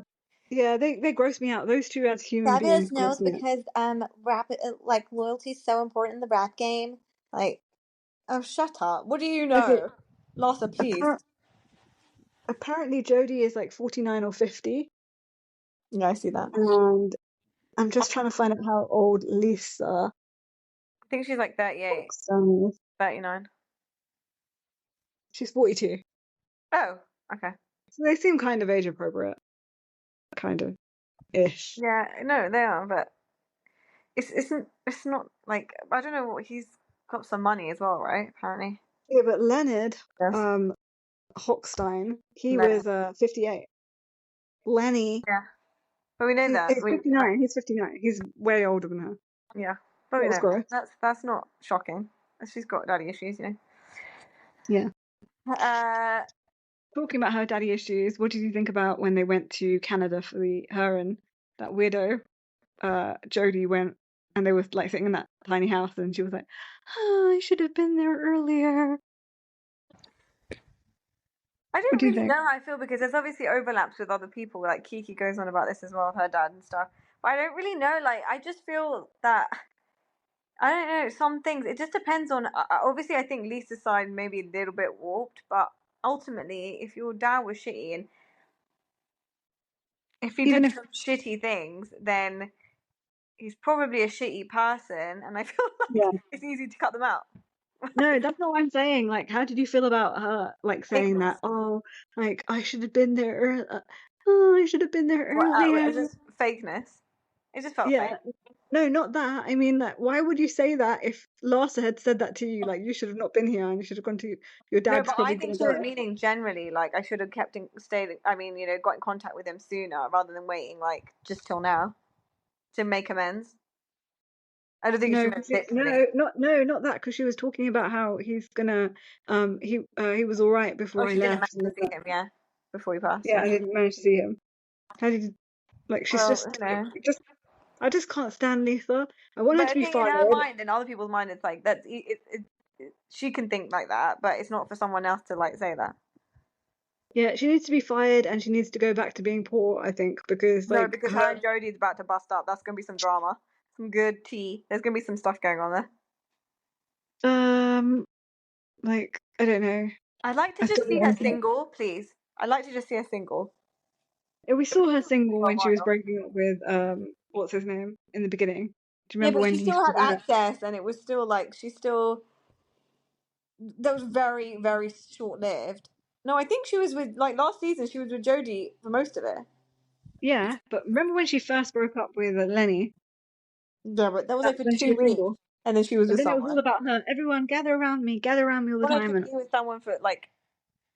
yeah, they gross me out. Those two as human beings Fabulous gross knows me out. because rapid like loyalty is so important in the rap game. Like, oh, shut up. What do you Okay, know? Lhasa, please. apparently Jodie is like 49 or 50, Yeah, I see that. and I'm just trying to find out how old Lisa I think she's like 38, Buxton is. 39. She's 42. Oh, okay. So they seem kind of age appropriate, kind of ish. Yeah, no, they are, but it's not like, I don't know what, he's got some money as well, right? Apparently. Yeah, but Leonard Yes. Hochstein, he No. was 58. Lenny, Yeah. But we know that. he's 59. He's 59. He's way older than her. Yeah. But we That was know gross. that's not shocking. She's got daddy issues, you Yeah. know. Talking about her daddy issues, what did you think about when they went to Canada for her and that weirdo Jodie went and they were like sitting in that tiny house and she was like, oh, I should have been there earlier. I What don't do you really think? know how I feel because there's obviously overlaps with other people. Like Kiki goes on about this as well with her dad and stuff. But I don't really know. Like, I just feel that I don't know, some things. It just depends on. Obviously, I think Lisa's side maybe a little bit warped, but ultimately, if your dad was shitty and if he Even did if, some shitty things, then he's probably a shitty person, and I feel like yeah. it's easy to cut them out. No, that's not what I'm saying. Like, how did you feel about her, like, saying Fakeness. that? Oh, like, I should have been there. Oh, I should have been there earlier. It's just fakeness. It just felt fake. Yeah. No, not that. I mean, like, why would you say that if Larsa had said that to you? Like, you should have not been here and you should have gone to your No, dad's but I probably think gonna she was die. meaning generally, like I should have stayed. I mean, got in contact with him sooner rather than waiting, like just till now to make amends. I don't think she No, meant no, literally. not that, because she was talking about how he's gonna, he was all right Oh, before I she didn't left. manage to see him, yeah, before he passed, Yeah, yeah. I didn't manage to see him. How did you, like, she's Well, just, I just can't stand Lisa. I want her but to I be think in fired. her mind and other people's mind, it's like that's she can think like that, but it's not for someone else to like say that. Yeah, she needs to be fired and she needs to go back to being poor, I think, because No, like because her and Jodie's about to bust up. That's gonna be some drama, some good tea. There's gonna be some stuff going on there. Um, like I don't know. I'd like to I just don't see her want to. single, please. I'd like to just see her single. Yeah, we saw her single For a when she was while. breaking up with what's his name in the beginning. Do you Yeah, remember but she when he still had found out? access, and it was still like she still. That was very, very short lived. No, I think she was with like last season. She was with Jodie for most of it. Yeah, but remember when she first broke up with Lenny? Yeah, but that was like That's for when she two was weeks, single. and then she was But with then it was all someone. about her. Everyone gather around me all the Wanted to time. be And with someone for like,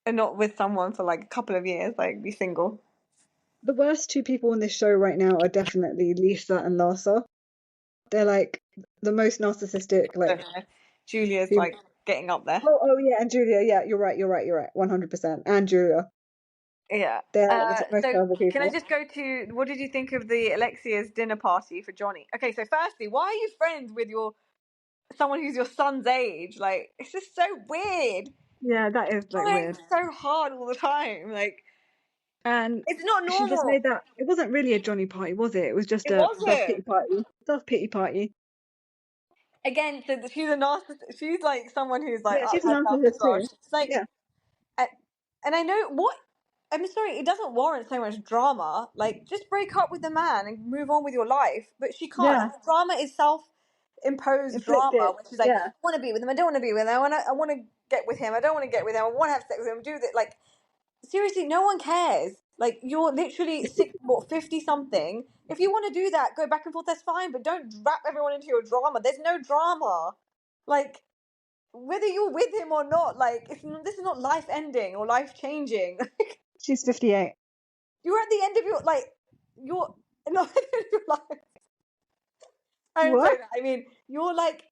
and not with someone for like a couple of years, like be single. the worst two people on this show right now are definitely Lisa and Larsa. They're like the most narcissistic, I like don't know. Julia's people. like getting up there. Oh yeah, and Julia. Yeah, you're right, 100%. And Julia. Yeah. They're like the most So terrible can I people. just go to what did you think of the Alexia's dinner party for Johnny? Okay, so firstly, why are you friends with your someone who's your son's age? Like, it's just so weird. Yeah, that is like Trying weird. so hard all the time. Like, And it's not she just normal. made that. It wasn't really a Johnny party, was it? It was just It a self pity wasn't. party. Self pity party. Again, so she's a narcissist. She's like someone who's like Yeah, up she's a herself as narcissist well. too. She's like, Yeah, uh, and I know what. I'm sorry, it doesn't warrant so much drama. Like, just break up with the man and move on with your life. But she can't. yeah, Her drama is self-imposed drama, inflicted. which is like, I Yeah, want to be with him. I don't want to be with him. I want to get with him. I don't want to get with him. I want to have sex with him. Do that. Like, seriously, no one cares. Like, you're literally 50 something. If you want to do that, go back and forth. That's fine. But don't wrap everyone into your drama. There's no drama. Like, whether you're with him or not, like, this is not life ending or life changing. she's 58. You're at the end of your like you're not at the end of your life. I'm What? sorry. I mean, you're like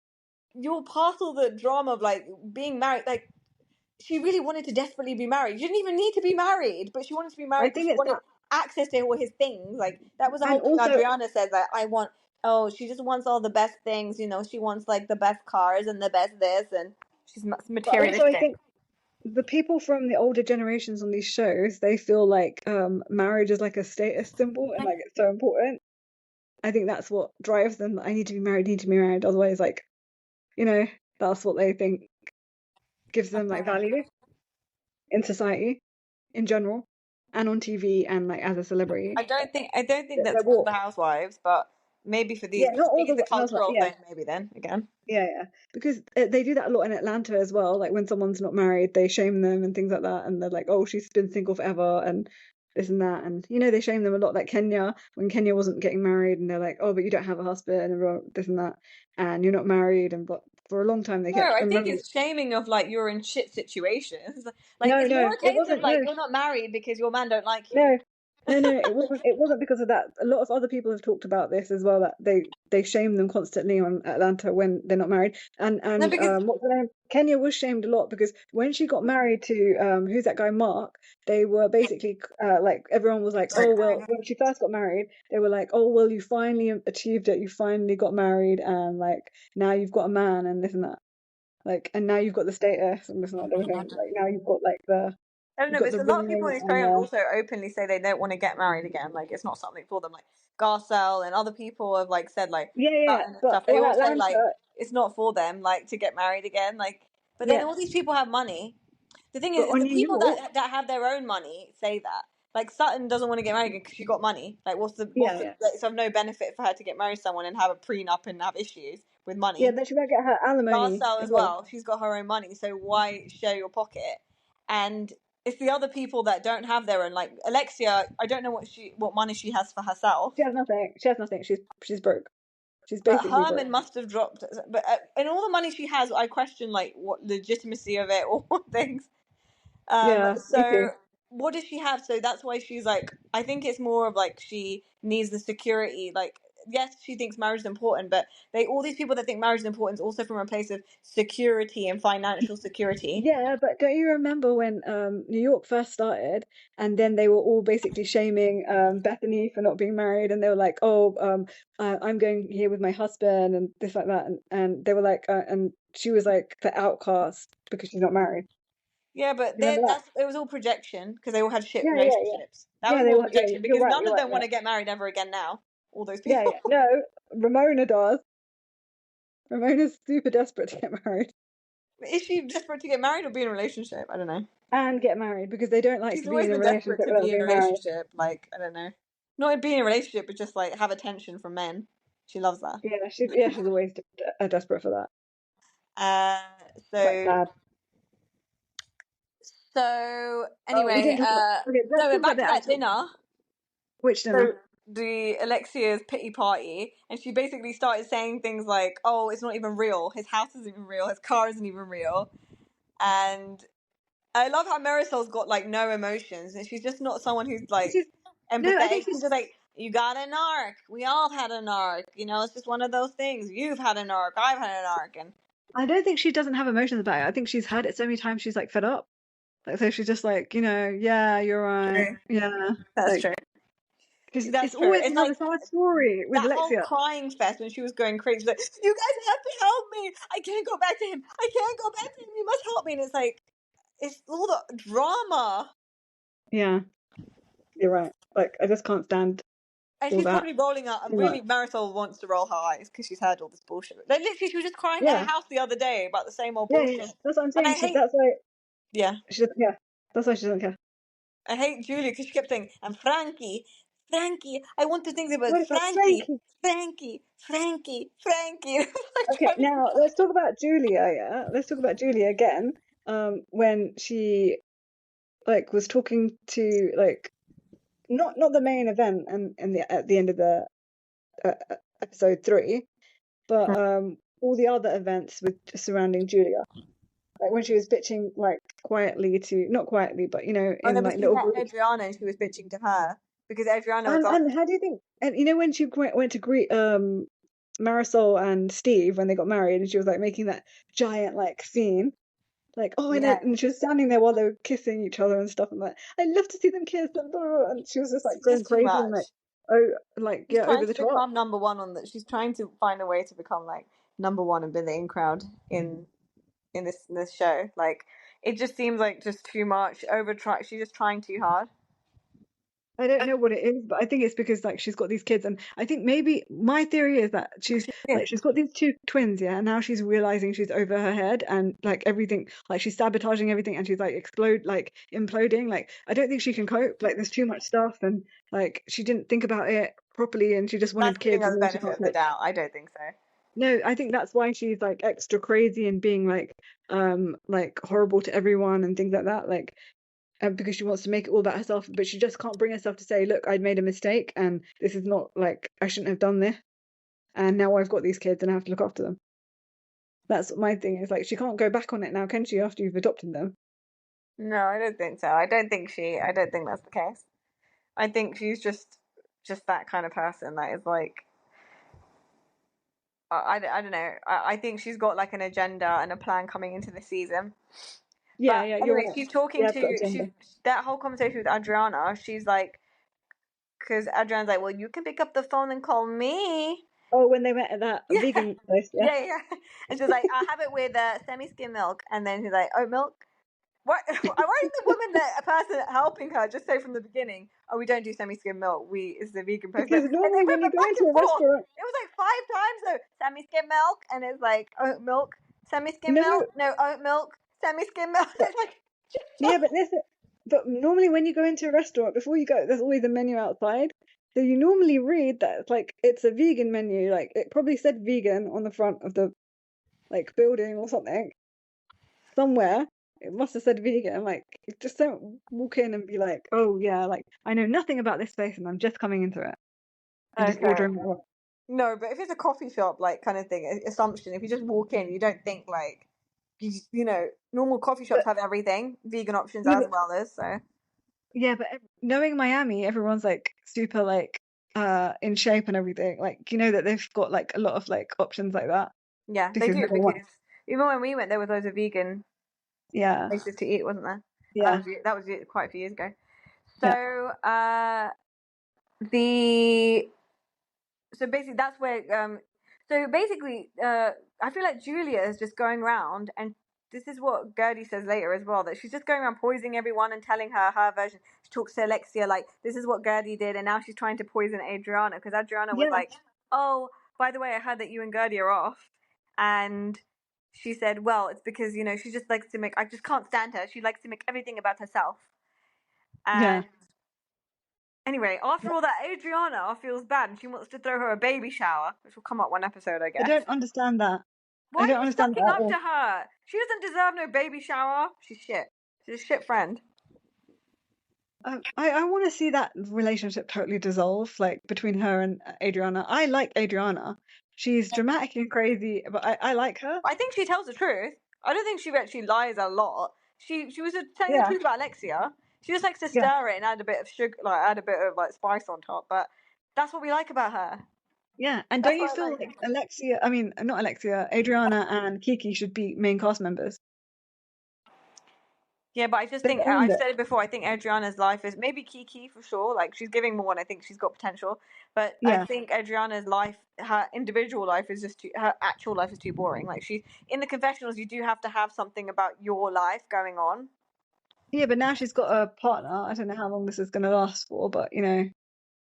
you're past all the drama of like being married. Like she really wanted to desperately be married. You didn't even need to be married, but she wanted to be I married because think she it's wanted that, access to all his things. Like that was the and whole thing. also, Adriana says that I want. Oh, she just wants all the best things. You know, she wants like the best cars and the best this, and she's but also, I materialistic. think the people from the older generations on these shows, they feel like marriage is like a status symbol and like it's so important. I think that's what drives them. I need to be married, need to be married. Otherwise, like, you know, that's what they think gives them like value in society in general and on TV and like as a celebrity. I don't think They're that's all the what? housewives, but maybe for these, Yeah, not because I all think the it's a housewives. cultural Yeah, thing. Maybe then again. yeah. Because they do that a lot in Atlanta as well. Like when someone's not married, they shame them and things like that, and they're like, "Oh, she's been single forever," and this and that, and they shame them a lot. Like Kenya, when Kenya wasn't getting married, and they're like, "Oh, but you don't have a husband," and this and that, and you're not married, and but for a long time they No, kept. I I think remember, it's shaming of like you're in shit situations. Like no, it's more no, a it case of wasn't. like No, you're not married because your man don't like you. no, no, it wasn't. It wasn't because of that. A lot of other people have talked about this as well. That they shame them constantly on Atlanta when they're not married. No, And because what's her name? Kenya was shamed a lot because when she got married to who's that guy Mark, they were basically like everyone was like, oh well, when she first got married, they were like, oh well, you finally achieved it. You finally got married, and like now you've got a man and this and that. Like and now you've got the status and this and that everything. Like now you've got like the I don't you've know, got but the a lot of people ring in this and program also openly say they don't want to get married again. Like it's not something for them. Like Garcelle and other people have like said like yeah. Sutton and But stuff. They on all say like Atlanta, it's not for them like to get married again. Like, but then yeah. all these people have money. The thing But is on the New people York, that have their own money say that. Like Sutton doesn't want to get married because she got money. Like, what's yeah, the? yeah, Like, it's of no benefit for her to get married to someone and have a prenup and have issues with yeah. money. Then she might get her alimony Garcelle as as well. well. She's got her own money, so why share your pocket? And it's the other people that don't have their own. Like Alexia, I don't know what money she has for herself, She has nothing. She has nothing. She's broke. She's but basically broke. Herman must have dropped. But and all the money she has, I question like what legitimacy of it or what things. Yeah, me too. So what does she have? So that's why she's like, I think it's more of like she needs the security. Like, yes, she thinks marriage is important, but all these people that think marriage is important is also from a place of security and financial security. Yeah, but don't you remember when New York first started, and then they were all basically shaming Bethany for not being married, and they were like, "Oh, I'm going here with my husband," and this like that, and they were like, and she was like the outcast because she's not married. Yeah, but You remember that? it was all projection because they all had shit Yeah. relationships. That Yeah, was they more were. Yeah, projection you're because right. none You're of right. them Yeah, want to get married ever again now. All those yeah. people. No, Ramona does. Ramona's super desperate to get married. Is she desperate to get married or be in a relationship? I don't know. And get married because they don't like She's to be always in a been desperate relationship to without be in a being married. relationship. Like, I don't know. Not be in a relationship, but just like have attention from men. She loves that. She's always desperate for that. Uh, Quite so sad. so Oh, we anyway, didn't talk about. Okay, so let's we're talk about back the to that actual. dinner. Which dinner? So the Alexia's pity party, and she basically started saying things like, "Oh, it's not even real. His house isn't even real. His car isn't even real." And I love how Marisol's got like no emotions, and she's just not someone who's like She's no, I think empathetic. She's she's. just like, "You got an arc. We all have had an arc. You know, it's just one of those things. You've had an arc. I've had an arc." And I don't think she doesn't have emotions about it. I think she's heard it so many times she's like fed up. Like so she's just like, yeah, you're right. true. Yeah. That's Like true. because That's it's true. always It's like another sad story with that whole Alexia. crying fest when she was going crazy. She's like, "You guys have to help me. I can't go back to him. I can't go back to him. You must help me." And it's like, it's all the drama. Yeah, you're right. Like I just can't stand And all she's that probably rolling up. too Really, much. Marisol wants to roll her eyes because she's heard all this bullshit. Like, literally, she was just crying at Yeah, her house the other day about the same old yeah. bullshit. That's what I'm And saying. Yeah, She doesn't care. That's why she doesn't care. I hate Julia because she kept saying, "And Frankie, I want to think about What about Frankie, Frankie? Frankie." Like, Okay, now let's talk about Julia. Yeah, let's talk about Julia again. When she like was talking to like not the main event and at the end of the episode 3, but all the other events with surrounding Julia. Like when she was bitching like quietly to not quietly, but oh no, in but like she little met groups. Adriana and she was bitching to her because Adriana was And how do you think? And when she went to greet Marisol and Steve when they got married, and she was like making that giant like scene, like yeah, and she was standing there while they were kissing each other and stuff, and like I love to see them kiss and blah, blah, blah, and she was just like it's going just too crazy and much. like oh like She's yeah over trying the to top. become number one on that. She's trying to find a way to become like number one and be the in crowd in this show. Like it just seems like just too much. Over try. She's just trying too hard. I don't know what it is, but I think it's because like she's got these kids, and I think maybe my theory is that Yeah, she's got these 2 twins, yeah, and now she's realizing she's over her head and like everything, like she's sabotaging everything, and she's like imploding. Like I don't think she can cope. Like there's too much stuff, and like she didn't think about it properly, and she just that's wanted giving kids, her and the then she benefit got of the like doubt. I don't think so. no. I think that's why she's like extra crazy and being like horrible to everyone and things like that. Like because she wants to make it all about herself, but she just can't bring herself to say, "Look, I'd made a mistake, and this is not like I shouldn't have done this, and now I've got these kids and I have to look after them." That's my thing. Is like she can't go back on it now, can she? After you've adopted them. No, I don't think so. I don't think she. I don't think that's the case. I think she's just that kind of person that is like. I don't know. I think she's got like an agenda and a plan coming into the season. Yeah, But yeah, you're anyway, right. she's talking Yeah, I've got to agenda. she that whole conversation with Adriana. She's like, because Adriana's like, "Well, you can pick up the phone and call me." Oh, when they met at that Yeah, vegan place, yeah. yeah. And she's like, "I'll have it with semi-skim milk." And then she's like, "Oat milk." What? Why did the woman, that a person helping her, just say from the beginning, "Oh, we don't do semi-skim milk. It's the vegan place." Because Like, and they normally when went you go back into and a forth. restaurant, It was like 5 times though. Semi-skim milk, and it's like oat milk. Semi-skim no, milk, no oat milk. Semi-skim milk. but It's like, yeah, but listen, but normally when you go into a restaurant, before you go, there's always a menu outside. So you normally read that it's a vegan menu, like it probably said vegan on the front of the like building or something somewhere. It must have said vegan. Like just don't walk in and be like, oh yeah, like I know nothing about this place and I'm just coming into it and just okay. ordering what I want. No, but if it's a coffee shop, like kind of thing, assumption. If you just walk in, you don't think like, normal coffee shops But have everything, vegan options yeah, as but well as so. yeah, but knowing Miami, everyone's like super like in shape and everything. Like you know that they've got like a lot of like options like that Yeah, they because do everyone. because even when we went, there was loads of vegan Yeah, places to eat, wasn't there? And yeah, that was quite a few years ago. yeah, So the so basically that's where I feel like Julia is just going around, and this is what Gertie says later as well, that she's just going around poisoning everyone and telling her version. She talks to Alexia like, this is what Gertie did, and now she's trying to poison Adriana because Adriana was yeah. like, "Oh, by the way, I heard that you and Gertie are off," and she said, well, it's because, she just likes to make, I just can't stand her. She likes to make everything about herself. Yeah. And anyway, after all that, Adriana feels bad and she wants to throw her a baby shower, which will come up one episode, I I guess. don't understand that. Why I are don't you understand that sucking at up to all. her? She doesn't deserve no baby shower. She's shit. She's a shit friend. I want to see that relationship totally dissolve, like between her and Adriana. I like Adriana. She's dramatic and crazy, but I like her. I think she tells the truth. I don't think she actually lies a lot. She was telling the Yeah, truth about Alexia. She just likes to yeah, stir it and add a bit of sugar, like add a bit of like spice on top. But that's what we like about her. yeah. And don't That's you what I feel like. like Alexia, I mean, not Alexia, Adriana and Kiki should be main cast members? Yeah, but I just They've think earned I've it. said it before. I think Adriana's life is maybe Kiki for sure. Like she's giving more, and I think she's got potential. But I Yeah. think Adriana's life, her individual life, is just too. Her actual life is too boring. Like she's in the confessionals, you do have to have something about your life going on. Yeah, but now she's got a partner. I don't know how long this is going to last for, but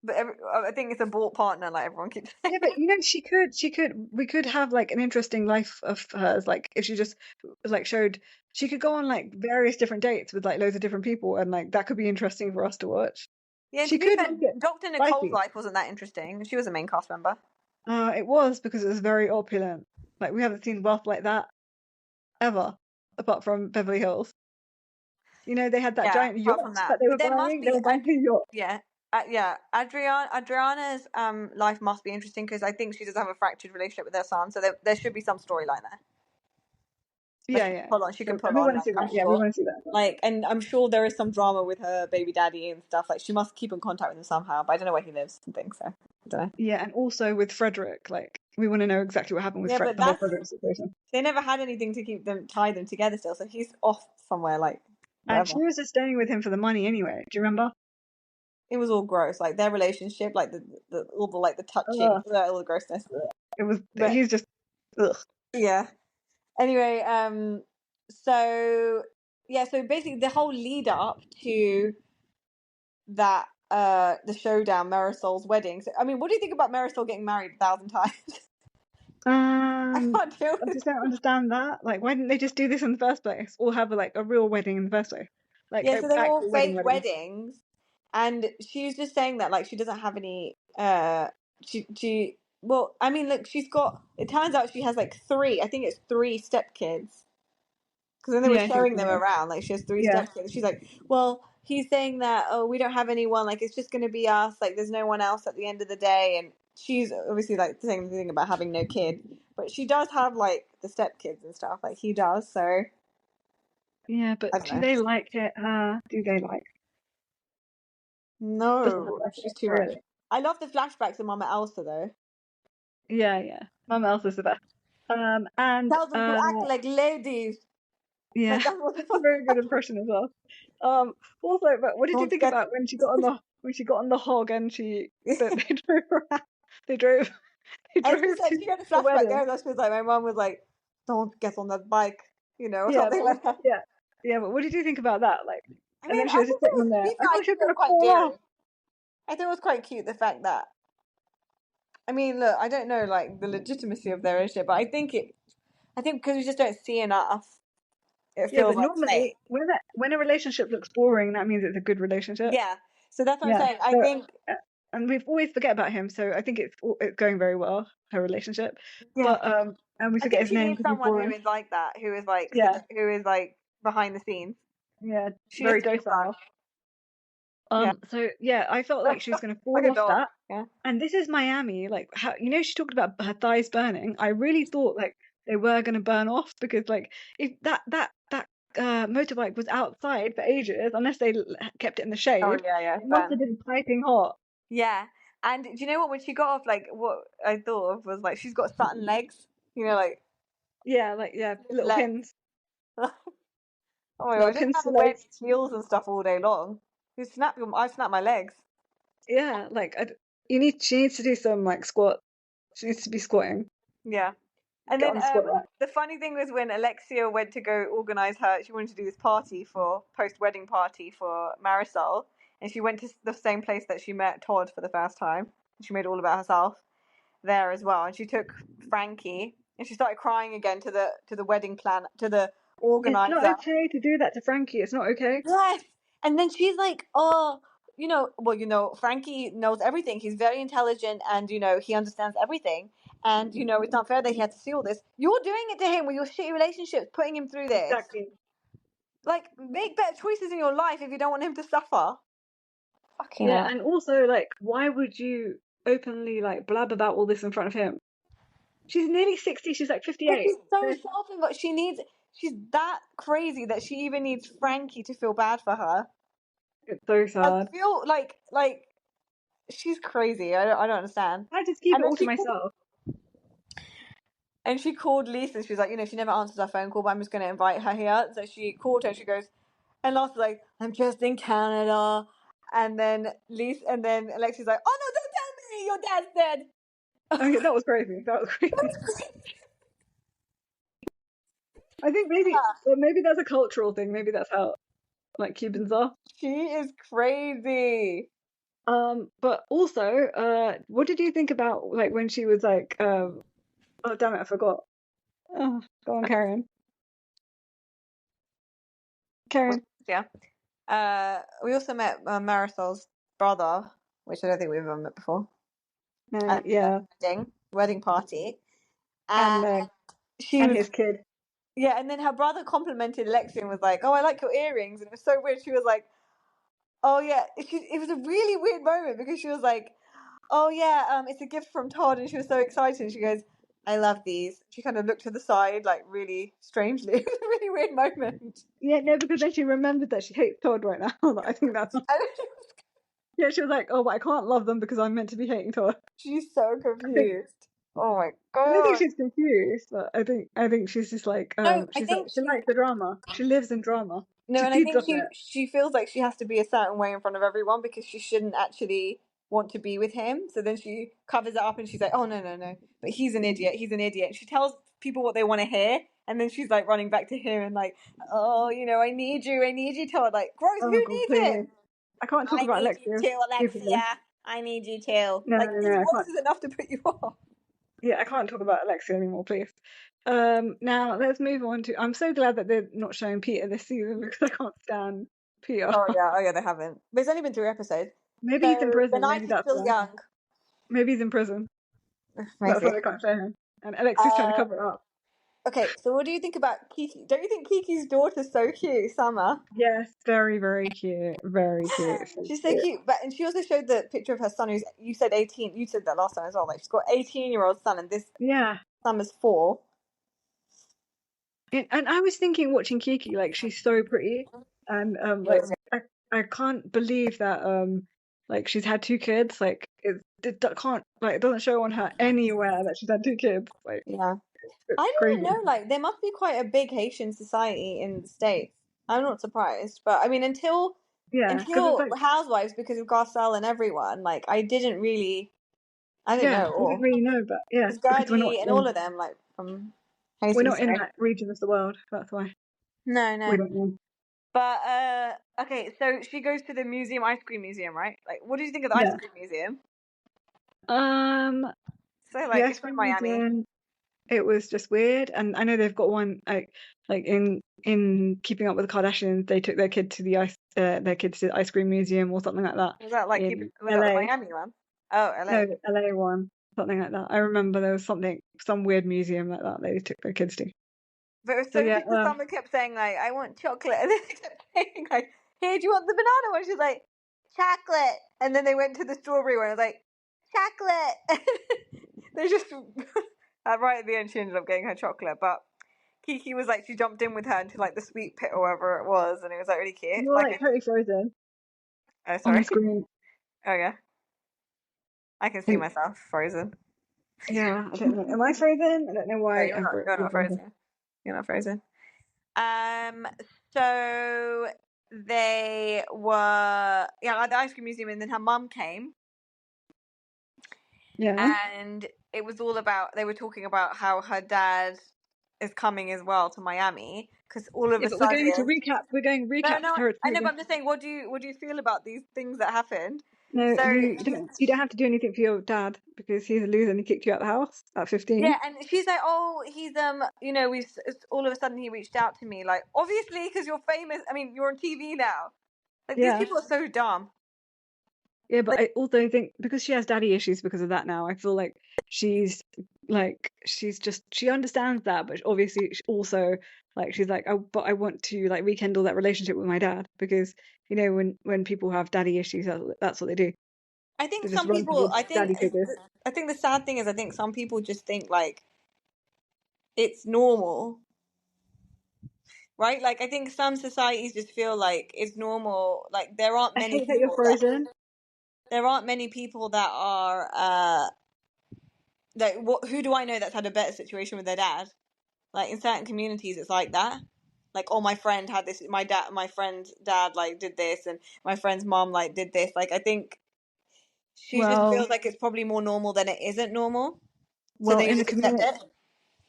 But I think it's a bought partner, like everyone keeps saying. yeah, but we could have like an interesting life of hers. Like if she just like showed, she could go on like various different dates with like loads of different people, and like that could be interesting for us to watch. Yeah, and to She be could fair, make it Dr. Nicole's spicy. life wasn't that interesting. She was a main cast member. It was because it was very opulent. Like we haven't seen wealth like that ever, apart from Beverly Hills. They had that Yeah, giant apart from yacht that, that they were but there must buying. They be. were buying a yacht. Yeah, yeah. Adriana's life must be interesting because I think she does have a fractured relationship with her son, so there should be some storyline there that Yeah, she can yeah. pull on. She can So pull we on, want to like see I'm that. Yeah, we sure, want to see that. like, and I'm sure there is some drama with her baby daddy and stuff. Like she must keep in contact with him somehow, but I don't know where he lives and things. So I don't know. Yeah, and also with Frederick, like we want to know exactly what happened with Yeah, but The whole that's Frederick situation. they never had anything to tie them together still. So he's off somewhere, like And wherever. she was just staying with him for the money anyway. Do you remember? It was all gross, like their relationship, like the all the like the touching, Ugh, all the grossness. it was. But He's just. Ugh. yeah. Anyway, so yeah, so basically the whole lead up to that, the showdown, Marisol's wedding. So I mean, what do you think about Marisol getting married 1,000 times? I can't deal I with. just don't understand that. Like, why didn't they just do this in the first place, or have like a real wedding in the first place, like Yeah, an so they're all actual wedding fake wedding? weddings, and she's just saying that like she doesn't have any. She well, I mean, look, she's got. It turns out she has like three. I think it's three stepkids. Because when they were Yeah, I think showing so. them around, like she has three Yeah, stepkids. She's like, well, he's saying that, oh, we don't have anyone. Like it's just going to be us. Like there's no one else at the end of the day. And she's obviously like the same thing about having no kid, but she does have like the stepkids and stuff. Like he does. So yeah, I but don't do know. they like it? Do they like? Doesn't look No, like she's it, too much. really. I love the flashbacks of Mama Elsa though. Yeah, yeah. Mama Elsa's the best. And Tell them to act like ladies. yeah, Like that's what. that's a very good impression as well. Also, but what did you Don't think get. about when she got on the hog and they drove around, they drove they And she drove said to she had a the flashback wedding. there. That she was like, my mom was like, "Don't get on that bike," or Yeah, something like that. yeah, yeah. But what did you think about that? Like, I and mean, then she I was thought just it sitting was, on to there. be I fair, I thought she think was it was gonna quite fall off. daring. I think it was quite cute the fact that, I mean, look, I don't know like the legitimacy of their relationship, but I think because we just don't see enough, it Yeah, feels but like normally fake. when a relationship looks boring, that means it's a good relationship. Yeah, so that's what I'm Yeah. saying. I So, think, uh, and we've always forget about him. So I think it's going very well, her relationship. yeah, But and we I forget think his she name needs because he's someone who boring. is like that, who is like Yeah, who is like behind the scenes. yeah, She needs very to be a son. docile. Yeah, So yeah, I felt like she was gonna like fall a off dog. that. Yeah, And this is Miami. Like, how, she talked about her thighs burning. I really thought like they were gonna burn off because like if that motorbike was outside for ages, unless they kept it in the oh shade, yeah, yeah, it must Ben. have been piping hot. Yeah, and do you know what? When she got off, like what I thought of was like she's got satin legs. Like Yeah, like yeah, little legs. pins, Oh my god, little just pins for having wearing legs. heels and stuff all day long. I snap my legs. Yeah, like she needs to do some like squat. She needs to be squatting. Yeah. And Get then on the squat rack. the funny thing was when Alexia went to go organize she wanted to do this party for post-wedding party for Marisol, and she went to the same place that she met Todd for the first time. She made it all about herself there as well, and she took Frankie. and she started crying again to the wedding plan, to the It's not organizer. okay to do that to Frankie. It's not okay. Yes. And then she's like, oh, Frankie knows everything. He's very intelligent and, he understands everything. And, it's not fair that he had to see all this. You're doing it to him with your shitty relationships, putting him through this. Exactly. Like, make better choices in your life if you don't want him to suffer. Fucking Yeah, hell. and also, like, why would you openly, like, blab about all this in front of him? She's nearly 60, she's like But 58. she's so selfish, but she's that crazy that she even needs Frankie to feel bad for her. It's so I sad. feel like she's crazy. I don't understand. I just keep And it then all to myself. she called Lisa. She was like, she never answers her phone call, but I'm just going to invite her here. So she called her and she goes, and Lisa's like, I'm just in Canada. And then Alexi's like, oh no, don't tell me your dad's dead. Okay, that was crazy. That was crazy. I think maybe that's a cultural thing. Maybe that's how, like, Cubans are. She is crazy. But also, what did you think about, like, when she was like, oh damn it, I forgot. Oh, go on, Karen. Karen. Yeah. We also met Marisol's brother, which I don't think we've ever met before. At Yeah, the wedding party. and And she and was, his kid. yeah, and then her brother complimented Lexi and was like, oh, I like your earrings. And it was so weird. She was like, oh, yeah. It was a really weird moment because she was like, oh, yeah, it's a gift from Todd. And she was so excited. And she goes, I love these. She kind of looked to the side, like, really strangely. It was a really weird moment. Yeah, no, because then she remembered that she hates Todd right now. I think that's. Yeah, she was like, oh, but I can't love them because I'm meant to be hating Todd. She's so I think confused. Oh my I don't think god. she's confused, but I think she's just like No, I she's like think she likes the drama. She lives in drama. no, She and I feeds think off she it. she feels like she has to be a certain way in front of everyone because she shouldn't actually want to be with him. So then she covers it up and she's like, "Oh no, no, no!" But he's an idiot. He's an idiot. And she tells people what they want to hear, and then she's like running back to him and like, "Oh, I need you, Todd." Like, gross. Who Oh God, needs please. him? I can't talk I about need you Alexia too, stupidly. Alexia. I need you too. No, Like no, his no, I voice can't. is enough to put you off. Yeah, I can't talk about Alexia anymore, please. Now let's move on to. I'm so glad that they're not showing Peter this season because I can't stand Peter. Oh yeah, they haven't. But it's only been 3 episodes. Maybe he's in So the prison. night Maybe is that's still why. young. Maybe he's in prison. That's Maybe. why they can't show him. And Alexia's trying to Uh, cover it up. okay, so what do you think about Kiki? Don't you think Kiki's daughter's so cute, Summer? Yes, very, very cute. Very cute. So She's so cute. cute. And she also showed the picture of her son who's, you said 18, you said that last time as well. Like she's got 18-year-old son and this Yeah. Summer's 4. And I was thinking watching Kiki, like she's so pretty. And like I can't believe that like she's had 2 kids. Like it can't like it doesn't show on her anywhere that she's had 2 kids. Like Yeah. it's I don't crazy. know, like there must be quite a big Haitian society in the States. I'm not surprised. But I mean Yeah, because it's until like Housewives because of Garcelle and everyone, like I didn't really I didn't yeah, know at we didn't all. really know, but yeah, Because because Gertie and all of them, like from we're Haiti, not in so that region of the world. That's why no, we no. don't know. But okay, so she goes to the ice cream museum, right? Like, what do you think of the ice Yeah. cream museum? Um, So the like, ice it's in cream Miami. museum. It was just weird, and I know they've got one like in Keeping Up with the Kardashians, they took their kids to the ice cream museum or something like that Was that like in was that the LA. Miami one? Oh, No, LA. the LA one, something like that. I remember there was some weird museum like that they took their kids to. But it was So so yeah, because someone kept saying like, "I want chocolate," and then they kept saying like, "Hey, do you want the banana one?" She's like, "Chocolate," and then they went to the strawberry one. I was like, "Chocolate." They just right at the end, she ended up getting her chocolate, but. Kiki was like, she jumped in with her into like the sweet pit or wherever it was, and it was like really cute. you're Like, like totally frozen oh, on the sorry. screen. Oh yeah, I can see And myself frozen. yeah, I don't know. Am I frozen? I don't know No, why you're not. You're you're not frozen. frozen. You're not frozen. So they were at the ice cream museum, and then her mum came, Yeah. and it was all about. They were talking about how her dad is coming as well to Miami because all of Yeah, a but we're going to sudden. recap. We're going No, recap no, I territory. know, but I'm just saying. What do you feel about these things that happened? No, So you don't have to do anything for your dad because he's a loser and he kicked you out of the house at 15. yeah, and she's like, oh, he's we've all of a sudden he reached out to me, like obviously because you're famous. I mean, you're on TV now. Like these Yeah. people are so dumb. Yeah, but Like I also think because she has daddy issues because of that now, I feel she's she understands that, but obviously also she's like, oh, but I want to like rekindle that relationship with my dad because when people have daddy issues, that's what they do. I They think just some run people, towards daddy figures. I think the sad thing is, I think some people just think like it's normal, right? Like I think some societies just feel like it's normal. Like I hate that you're frozen. there aren't many people that are like who do I know that's had a better situation with their dad? Like in certain communities, it's like that. Like, oh, my friend had this. My friend's dad like did this, and my friend's mom like did this. Like, I think she just Well, feels like it's probably more normal than it isn't normal. So well, then you just accept it.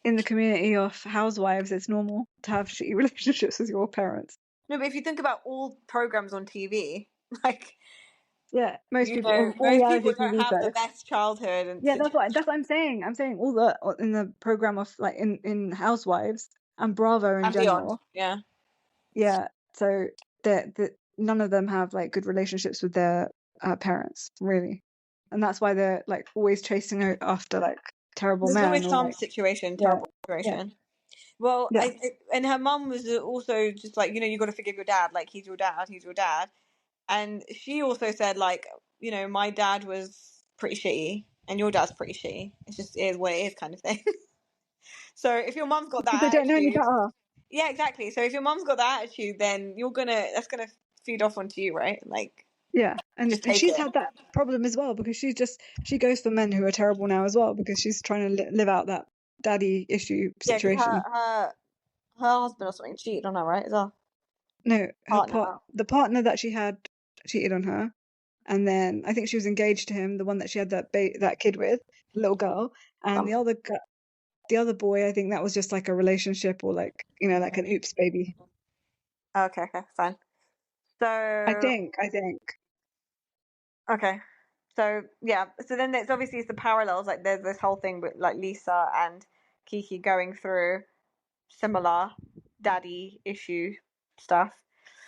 in the community of housewives, it's normal to have shitty relationships with your parents. No, but if you think about all programs on TV, like Yeah, most people, all most people reality don't TV have the shows. best childhood and Yeah, situation. that's what I'm saying. I'm saying all the in the program of in Housewives and Bravo in And beyond. general. Yeah. Yeah, so that none of them have like good relationships with their parents, really, and that's why they're like always chasing after like terrible There's men always or some like situation, yeah, terrible yeah, situation. Well, yeah. and her mum was also just like, you got to forgive your dad. Like, he's your dad. He's your dad. And she also said, like, my dad was pretty shitty and your dad's pretty shitty. It's just is what it is kind of thing. So if your mum's got Because they that don't know any attitude, better. yeah, exactly. So if your mum's got that attitude, then that's gonna feed off onto you, right? Like, Yeah, just and take she's it. had that problem as well because she goes for men who are terrible now as well because she's trying to live out that daddy issue Yeah, because situation. her husband or something cheated on her, right? As a No, partner. the partner that she had cheated on her, and then I think she was engaged to him, the one that she had that kid with, the little girl, and Something. the other boy, I think that was just like a relationship or like like an oops baby. Okay, okay, fine. So I think. okay. So yeah, so then it's the parallels. Like there's this whole thing with like Lisa and Kiki going through similar daddy issue stuff.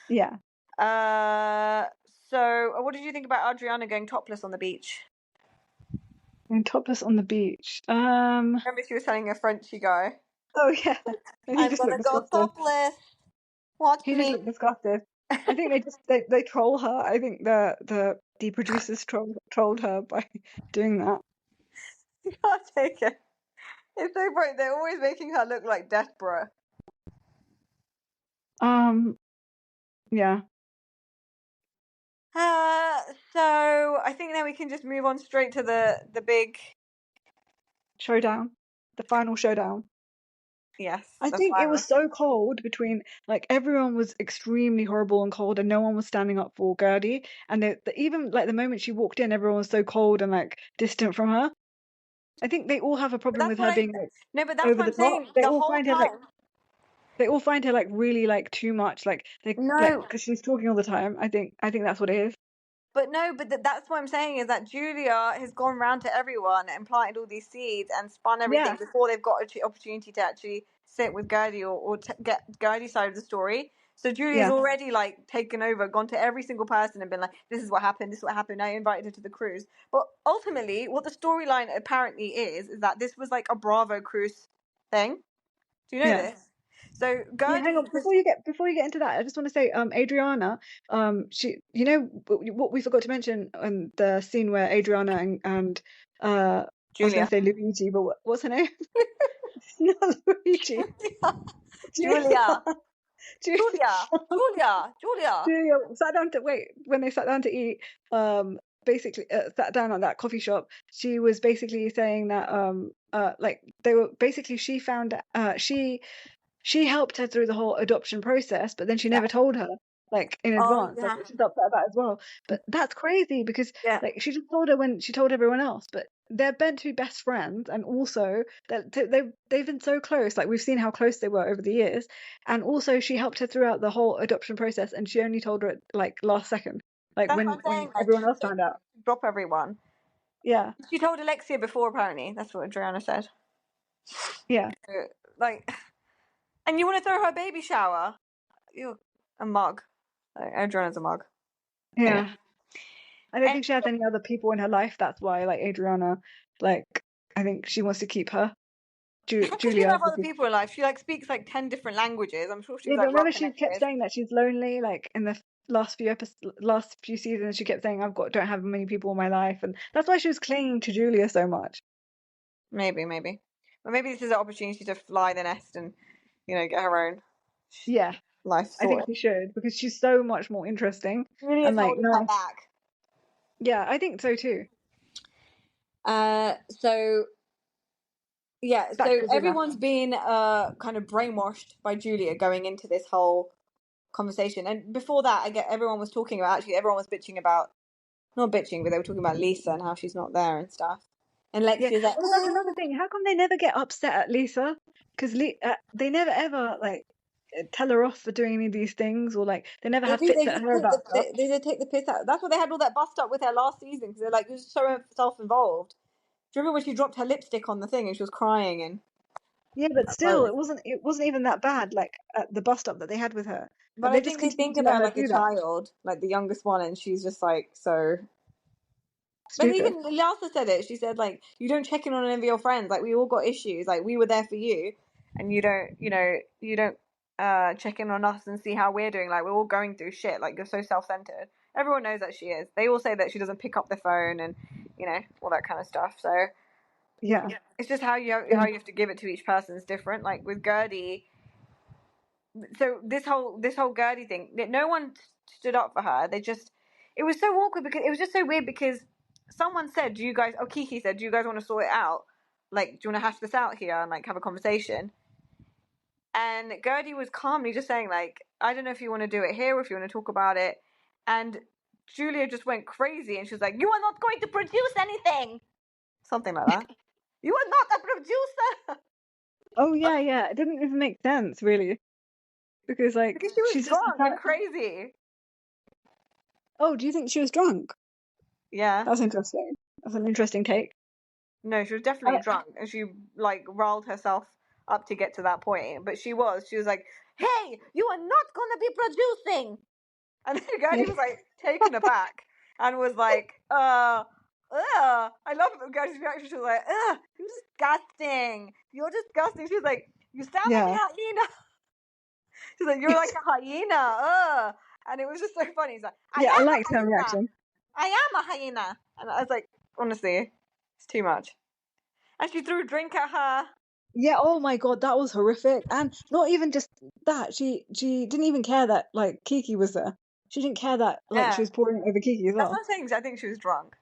Yeah, Uh, so what did you think about Adriana going topless on the beach? and topless on the beach. Remember she was telling a Frenchy guy, Oh yeah, and he "I'm just looked gonna go disgusted. topless. Watch He just me." looked disgusted. I think they troll her. I think the producers trolled her by doing that. You can't take it. It's so bright. They're always making her look like desperate. Um, yeah, Uh, so I think then we can just move on straight to the big showdown, the final showdown. yes, I the think it final. was so cold between like everyone was extremely horrible and cold, and no one was standing up for Gertie. And even like the moment she walked in, everyone was so cold and like distant from her. I think they all have a But problem that's with what her I being like no, but that's over what the I'm top. saying. The whole time. They all find her like really like too much. Like they like No, because she's talking all the time. I think that's what it is. but no, but that's what I'm saying is that Julia has gone round to everyone and planted all these seeds and spun everything Yeah, before they've got an opportunity to actually sit with Gertie or get Gertie's side of the story. So Julia's yeah, already like taken over, gone to every single person and been like, "This is what happened. This is what happened." I invited her to the cruise. But ultimately, what the storyline apparently is that this was like a Bravo cruise thing. Do you know yeah. this? So Yeah, hang Gertie on. has Before you get into that, I just want to say, Adriana, she, what we forgot to mention in the scene where Adriana and I was going Julia. to say Luigi, but what's her name? It's not Luigi. Julia. Julia. Julia. Julia. Julia. Julia. Julia sat down to wait when they sat down to eat. Basically sat down at that coffee shop. She was basically saying that like they were basically she helped her through the whole adoption process, but then she Yeah. never told her like in Oh advance. Like yeah. she's upset about it as well. But that's crazy because Yeah. like she just told her when she told everyone else. But they're meant to be best friends, and also that they've been so close. Like we've seen how close they were over the years, and also she helped her throughout the whole adoption process, and she only told her at like last second, like That's what I'm when saying. Like everyone else found out. drop everyone. Yeah. She told Alexia before, apparently. That's what Adriana said. Yeah. Like, and you want to throw her baby shower? You're a mug. Adriana's a mug. Yeah. I don't And think she has any other people in her life. That's why, like Adriana, like I think she wants to keep her how could she Julia have other because people in life? She like speaks like 10 different languages. I'm sure she's yeah, but like well remember she kept connected. saying that she's lonely. Like in the last few seasons, she kept saying don't have many people in my life, and that's why she was clinging to Julia so much. Maybe. But maybe this is an opportunity to fly the nest and, get her own Yeah, life I think sorted. she should because she's so much more interesting Julia's and like holding her no, back. yeah, I think so too. So yeah, Back so to dinner. everyone's been kind of brainwashed by Julia going into this whole conversation. And before that, I get everyone was talking about actually everyone was bitching about not bitching, but they were talking about Lisa and how she's not there and stuff. And Yeah, Lexia's like, well, that's another thing. How come they never get upset at Lisa? Because they never ever like tell her off for doing any of these things, or like they never they have do. fits They at just her take about stuff. they take the piss out. That's why they had all that bust up with her last season because they're like, you're so self-involved. Do you remember when she dropped her lipstick on the thing and she was crying and Yeah, but that still, photo? it wasn't even that bad. Like at the bust up that they had with her, but But I they just think they continued think to of let her her like a do that. child, like the youngest one, and she's just like so. But Stupid. even Lyasa said it. She said like, you don't check in on any of your friends. Like we all got issues. Like we were there for you, and you don't check in on us and see how we're doing. Like we're all going through shit. Like you're so self-centered. Everyone knows that she is. They all say that she doesn't pick up the phone and all that kind of stuff. So Yeah. it's just how you have to give it to each person is different. Like with Gertie, so this whole Gertie thing, no one stood up for her. It was so awkward because it was just so weird because someone said, "Do you guys?" Oh, Kiki said, "Do you guys want to sort it out? Like, do you want to hash this out here and like have a conversation?" And Gertie was calmly just saying, like, "I don't know if you want to do it here or if you want to talk about it." And Julia just went crazy and she was like, "You are not going to produce anything," something like that. You are not a producer. Oh yeah, yeah. It didn't even make sense really because like Because she was she's just the drunk kind and of. crazy. Oh, do you think she was drunk? Yeah. That's interesting. That's an interesting take. No, she was definitely I, drunk, and she like riled herself up to get to that point. But she was like, "Hey, you are not gonna be producing," and then Gertie was like taken aback and was like, I love Gertie's reaction. She was like, you're disgusting. You're disgusting." She was like, "You sound like a yeah, hyena." She's like, "You're like a hyena, and it was just so funny. He's like, "I yeah. I am a liked her hyena. reaction. I am a hyena," and I was like, honestly, it's too much. And she threw a drink at her. Yeah, oh my God, that was horrific. And not even just that, she didn't even care that like Kiki was there. She didn't care that like she Yeah, was pouring it over Kiki as that's well. what I'm saying. I think she was drunk.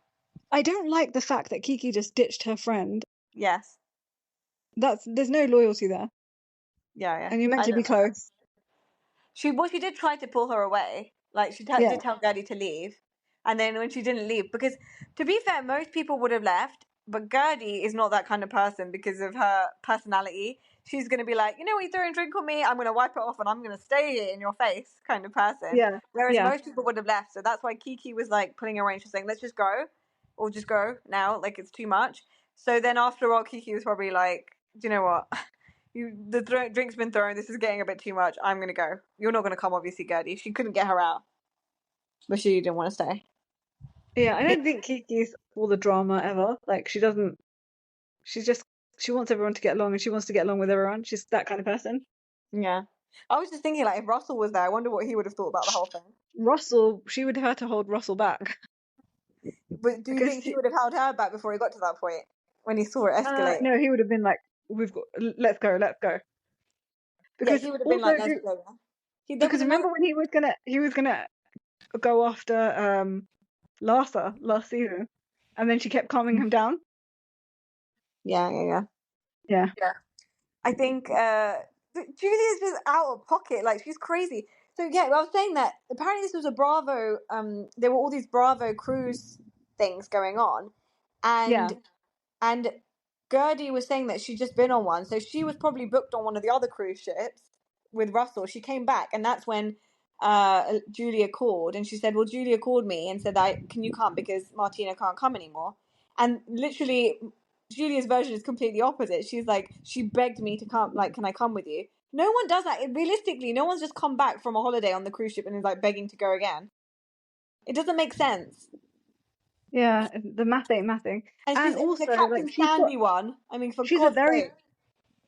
I don't like the fact that Kiki just ditched her friend. Yes. There's no loyalty there. Yeah, yeah. And you're meant I to don't be like that. close. She did try to pull her away. Like she Yeah, did tell Gertie to leave, and then when she didn't leave, because to be fair, most people would have left, but Gertie is not that kind of person because of her personality. She's gonna be like, you throwing a drink on me, I'm gonna wipe it off and I'm gonna stay in your face, kind of person. yeah, Whereas yeah, most people would have left, so that's why Kiki was like pulling her away. She's saying, "Let's just go, or just go now. Like it's too much." So then after all, Kiki was probably like, "Do you know what? The drink's been thrown. This is getting a bit too much. I'm gonna go. You're not gonna come, obviously, Gertie." She couldn't get her out, but she didn't want to stay. yeah. I don't think Kiki's all the drama ever. Like she doesn't. She's just she wants everyone to get along, and she wants to get along with everyone. She's that kind of person. Yeah, I was just thinking, like, if Russell was there, I wonder what he would have thought about the whole thing. Russell, she would have had to hold Russell back But do you because think he would have held her back before he got to that point when he saw it escalate? no, he would have been like, "We've got, let's go, let's go." Yeah, Because he would have been also, like, "Let's go." There because was another. remember when he was gonna go after Larsa last season, and then she kept calming him down. Yeah, yeah, yeah. Yeah, Yeah. I think Julia's just out of pocket. Like she's crazy. So yeah, well, I was saying that apparently this was a Bravo. There were all these Bravo cruise things going on, yeah, and Gertie was saying that she'd just been on one, so she was probably booked on one of the other cruise ships with Russell. She came back, and that's when Julia called, and she said, well, Julia called me and said, can you come because Martina can't come anymore. And literally Julia's version is completely opposite. She's like, she begged me to come, like, can I come with you? No one does that. Realistically, no one's just come back from a holiday on the cruise ship and is like begging to go again. It doesn't make sense. Yeah, the math ain't mathing. And And it was a also, Captain like, she's got, Sandy one. I mean, for she's a God's very,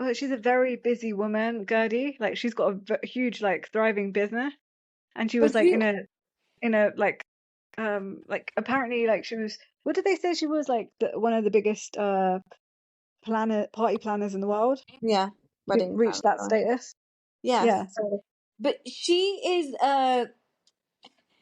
sake. she's a very busy woman, Gertie. Like, she's got a huge, like, thriving business. And she was But like you, in a like apparently like she was, what did they say, she was like one of the biggest party planners in the world. yeah, To wedding reach that planner. status. Yes, Yeah, so but she is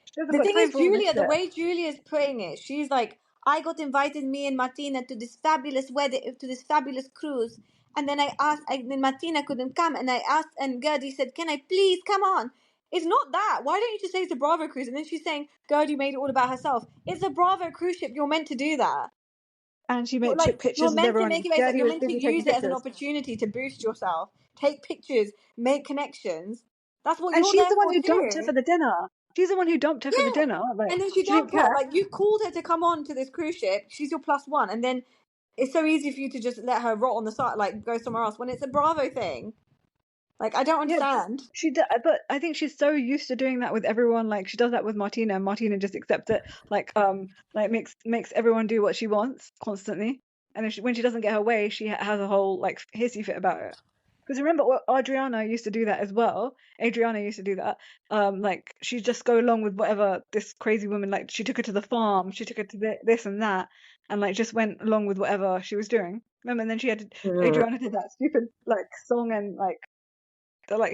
she hasn't the got thing time is, for all this Julia, the shit. way Julia's putting it, she's like, I got invited, me and Martina, to this fabulous wedding, to this fabulous cruise. And then then Martina couldn't come. And I asked, and Gertie said, can I please come on? It's not that. Why don't you just say it's a Bravo cruise? And then she's saying, Gertie made it all about herself. It's a Bravo cruise ship. You're meant to do that. And she You're took like, you're pictures with meant to everyone, make and it about yourself. Gertie You're was meant to busy taking use it as an pictures. opportunity to boost yourself, take pictures, make connections. That's what And you're she's there the one for who dumped her too. for the dinner. She's the one who dumped her for the Yeah. dinner. Like, And then she she didn't dumped her. care. Like, you called her to come on to this cruise ship. She's your plus one. And then it's so easy for you to just let her rot on the side, like go somewhere else when it's a Bravo thing. Like, I don't Yeah, understand. but I think she's so used to doing that with everyone. Like, she does that with Martina, and Martina just accepts it. Like makes everyone do what she wants constantly. And if when she doesn't get her way, she has a whole like hissy fit about it. Because remember, what Adriana used to do that as well. Adriana used to do that. Like she'd just go along with whatever this crazy woman, like, she took her to the farm, she took her to this and that, and like just went along with whatever she was doing. Remember, and then Adriana did that stupid like song, and like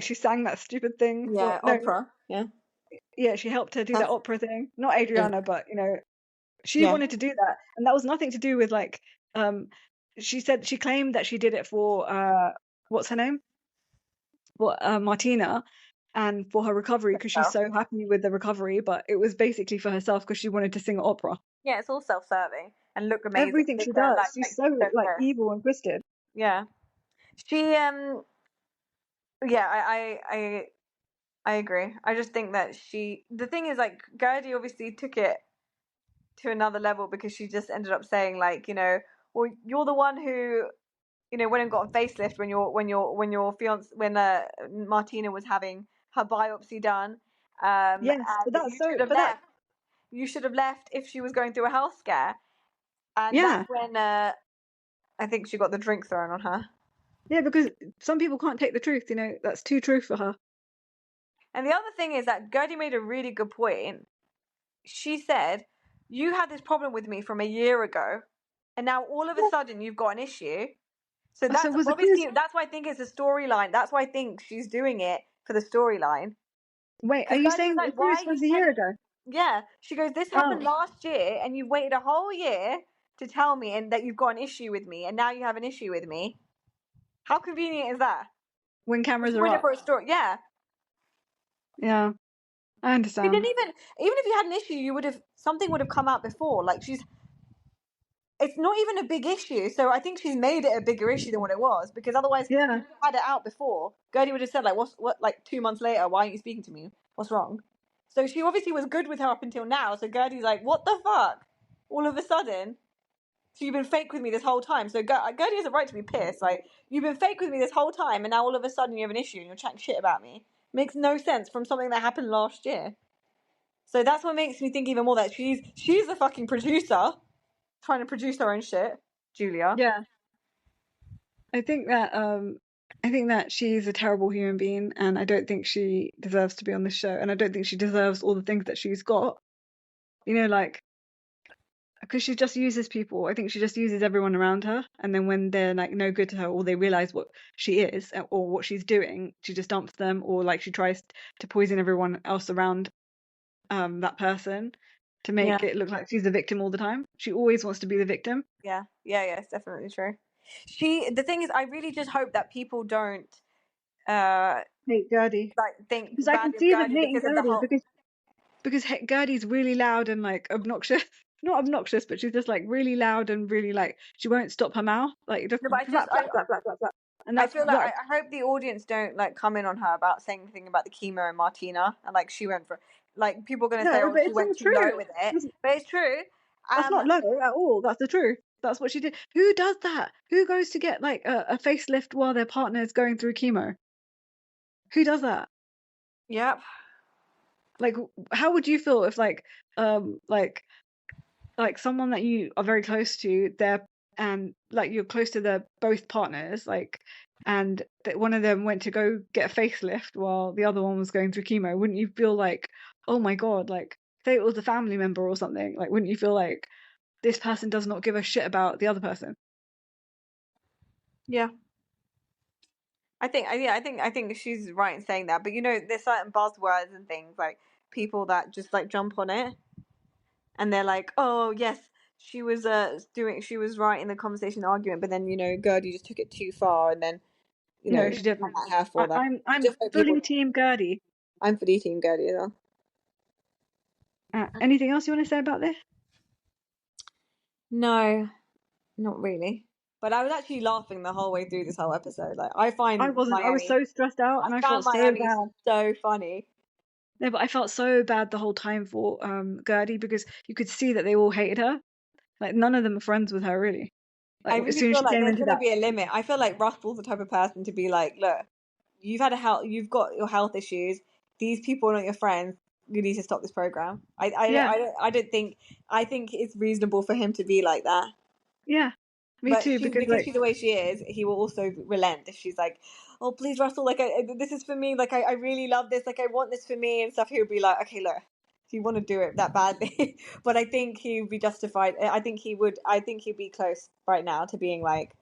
she sang that stupid thing for Yeah, no, opera. Yeah. yeah, she helped her do that That's, opera thing. Not Adriana, but she yeah. wanted to do that, and that was nothing to do with like she claimed that she did it for what's her name, for Martina, and for her recovery because she's So, so happy with the recovery, but it was basically for herself because she wanted to sing opera. yeah, it's all self-serving and look amazing. Everything Look she does, like she's so don't like care. evil and twisted. Yeah. She yeah, I agree. I just think that the thing is, like, Gertie obviously took it to another level because she just ended up saying, like, well, you're the one who, went and got a facelift when your fiance, when Martina was having her biopsy done, Yes, and but that's you so should have but that left. You should have left if she was going through a health scare, and yeah, that's when I think she got the drink thrown on her. yeah, because some people can't take the truth, that's too true for her. And the other thing is that Gertie made a really good point. She said, you had this problem with me from a year ago, and now all of a Yeah. sudden you've got an issue. So So that's was the cruise. obviously, that's why I think it's a storyline. That's why I think she's doing it for the storyline. Wait, are Because you Gertie was saying that the like, why cruise are you was a year telling? ago? Yeah. She goes, this happened Oh, last year, and you've waited a whole year to tell me and that you've got an issue with me, and now you have an issue with me. How convenient is that? when It's cameras are ruined it up. for a story. Yeah. Yeah, I You didn't understand. even if you had an issue, something would have come out before. Like, it's not even a big issue. So I think she's made it a bigger issue than what it was, because otherwise you Yeah. would have had it out before. Gertie would have said, like, what, like 2 months later, why aren't you speaking to me? What's wrong? So she obviously was good with her up until now. So Gertie's like, what the fuck? All of a sudden. So you've been fake with me this whole time. So Gertie has a right to be pissed. Like, you've been fake with me this whole time, and now all of a sudden you have an issue and you're chatting shit about me. Makes no sense from something that happened last year. So that's what makes me think even more that she's the fucking producer, trying to produce her own shit, Julia. Yeah. I think that she's a terrible human being, and I don't think she deserves to be on this show, and I don't think she deserves all the things that she's got. Like, because she just uses people. I think she just uses everyone around her, and then when they're like no good to her, or they realize what she is or what she's doing, she just dumps them, or like she tries to poison everyone else around that person to Yeah. make it look like she's the victim all the time. She always wants to be the victim. Yeah, it's definitely true. The thing is, I really just hope that people don't uh Hate Gertie. like think Because I can badly of see them Gertie hating because of the Gertie whole. because Gertie's really loud and like obnoxious. Not obnoxious, but she's just like really loud and really like she won't stop her mouth. Like just No, but blah blah blah blah blah blah. And I that's feel like what I hope the audience don't like come in on her about saying anything about the chemo and Martina, and like she went for, like, people are gonna no, say, oh, but she it's went all too low true. with it, but it's true. That's not low at all. That's the truth. That's what she did. Who does that? Who goes to get like a facelift while their partner is going through chemo? Who does that? Yep. Like, how would you feel if um like like someone that you are very close to, and like you're close to their both partners, like, and that one of them went to go get a facelift while the other one was going through chemo? Wouldn't you feel like, oh my God, like, say it was a family member or something, like, wouldn't you feel like this person does not give a shit about the other person? Yeah. I think she's right in saying that. But there's certain buzzwords and things like people that just like jump on it, and they're like, "Oh yes, she was right in the conversation argument," but then Gertie just took it too far, and then No, she come didn't. at her for that. I I'm just hope people. fully team Gertie. I'm for the team Gertie as well. Anything else you want to say about this? No, not really. But I was actually laughing the whole way through this whole episode. Like I wasn't. I was Miami, so stressed out, I and I found felt so Miami bad. so funny. No, but I felt so bad the whole time for Gertie, because you could see that they all hated her. Like, none of them are friends with her, really. I Like, as really soon as feel she like came there's into gonna that, be a limit. I feel like Russell's the type of person to be like, look, you've got your health issues. These people are not your friends. You need to stop this program. yeah, I don't think. I think it's reasonable for him to be like that. yeah, me But too, she's because because like, she's the way she is. He will also relent if she's like, "Oh, please, Russell, like, this is for me. Like, I really love this. Like, I want this for me and stuff." He'll be like, "Okay, look, if you want to do it that badly," but I think he would be justified. I think he would. I think he'd be close right now to being like,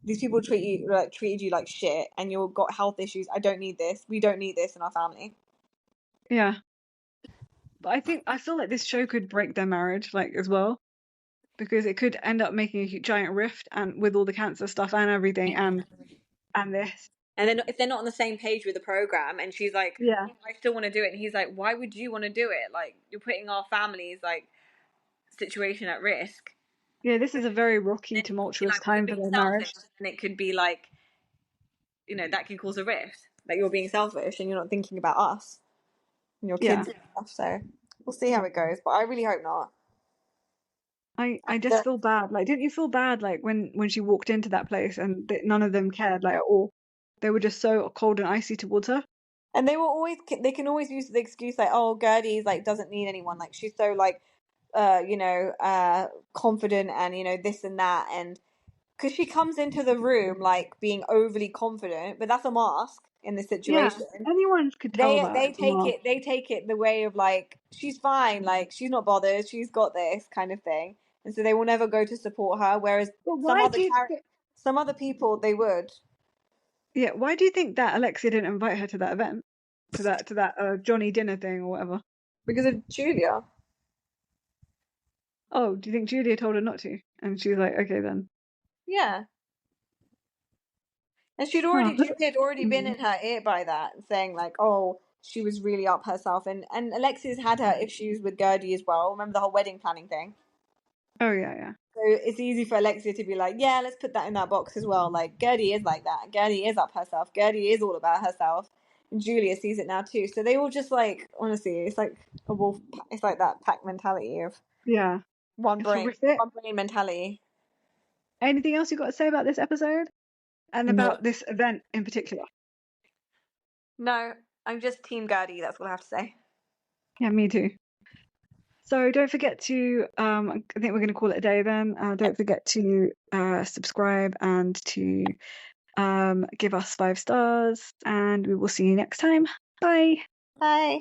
"These people treated you like shit, and you've got health issues. I don't need this. We don't need this in our family." yeah. But I feel like this show could break their marriage, like, as well, because it could end up making a giant rift, and with all the cancer stuff and everything, and this. And then if they're not on the same page with the program, and she's like, Yeah, "I still want to do it," and he's like, "Why would you want to do it? Like, you're putting our family's like situation at risk." yeah. This is a very And rocky, then you could be tumultuous like, "Well, you're time for being their selfish," marriage. and it could be like, that can cause a rift. Like, you're being selfish and you're not thinking about us and your Yeah. kids and stuff. So we'll see how it goes, but I really hope not. I just feel bad. Like, didn't you feel bad, like, when she walked into that place and none of them cared, like, at all? They were just so cold and icy towards her. And they can always use the excuse like, "Oh, Gertie's like doesn't need anyone. Like, she's so like, confident, and this and that." And because she comes into the room like being overly confident, but that's a mask in this Yeah, situation. anyone could tell that. It's a mask. They take it the way of like, she's fine, like she's not bothered, she's got this kind of thing, and so they will never go to support her. Whereas But why do you? some other people they would. Yeah, why do you think that Alexia didn't invite her to that event, to that Johnny dinner thing or whatever? Because of Julia. Oh, do you think Julia told her not to? And she was like, okay then. Yeah. And Huh. Julia had already been Mm. in her ear by that, saying like, "Oh, she was really up herself," and Alexia's had her issues with Gertie as well. Remember the whole wedding planning thing? Oh yeah, yeah, So it's easy for Alexia to be like, "Yeah, let's put that in that box as well." Like, Gertie is like that. Gertie is up herself. Gertie is all about herself. And Julia sees it now too. So they all just like, honestly, it's like a wolf. It's like that pack mentality of yeah. It's horrific. one brain mentality. Anything else you got to say about this episode and No, about this event in particular? no, I'm just Team Gertie. That's what I have to say. Yeah, me too. So don't forget to, I think we're going to call it a day then. Don't forget to subscribe and to give us 5 stars, and we will see you next time. Bye. Bye.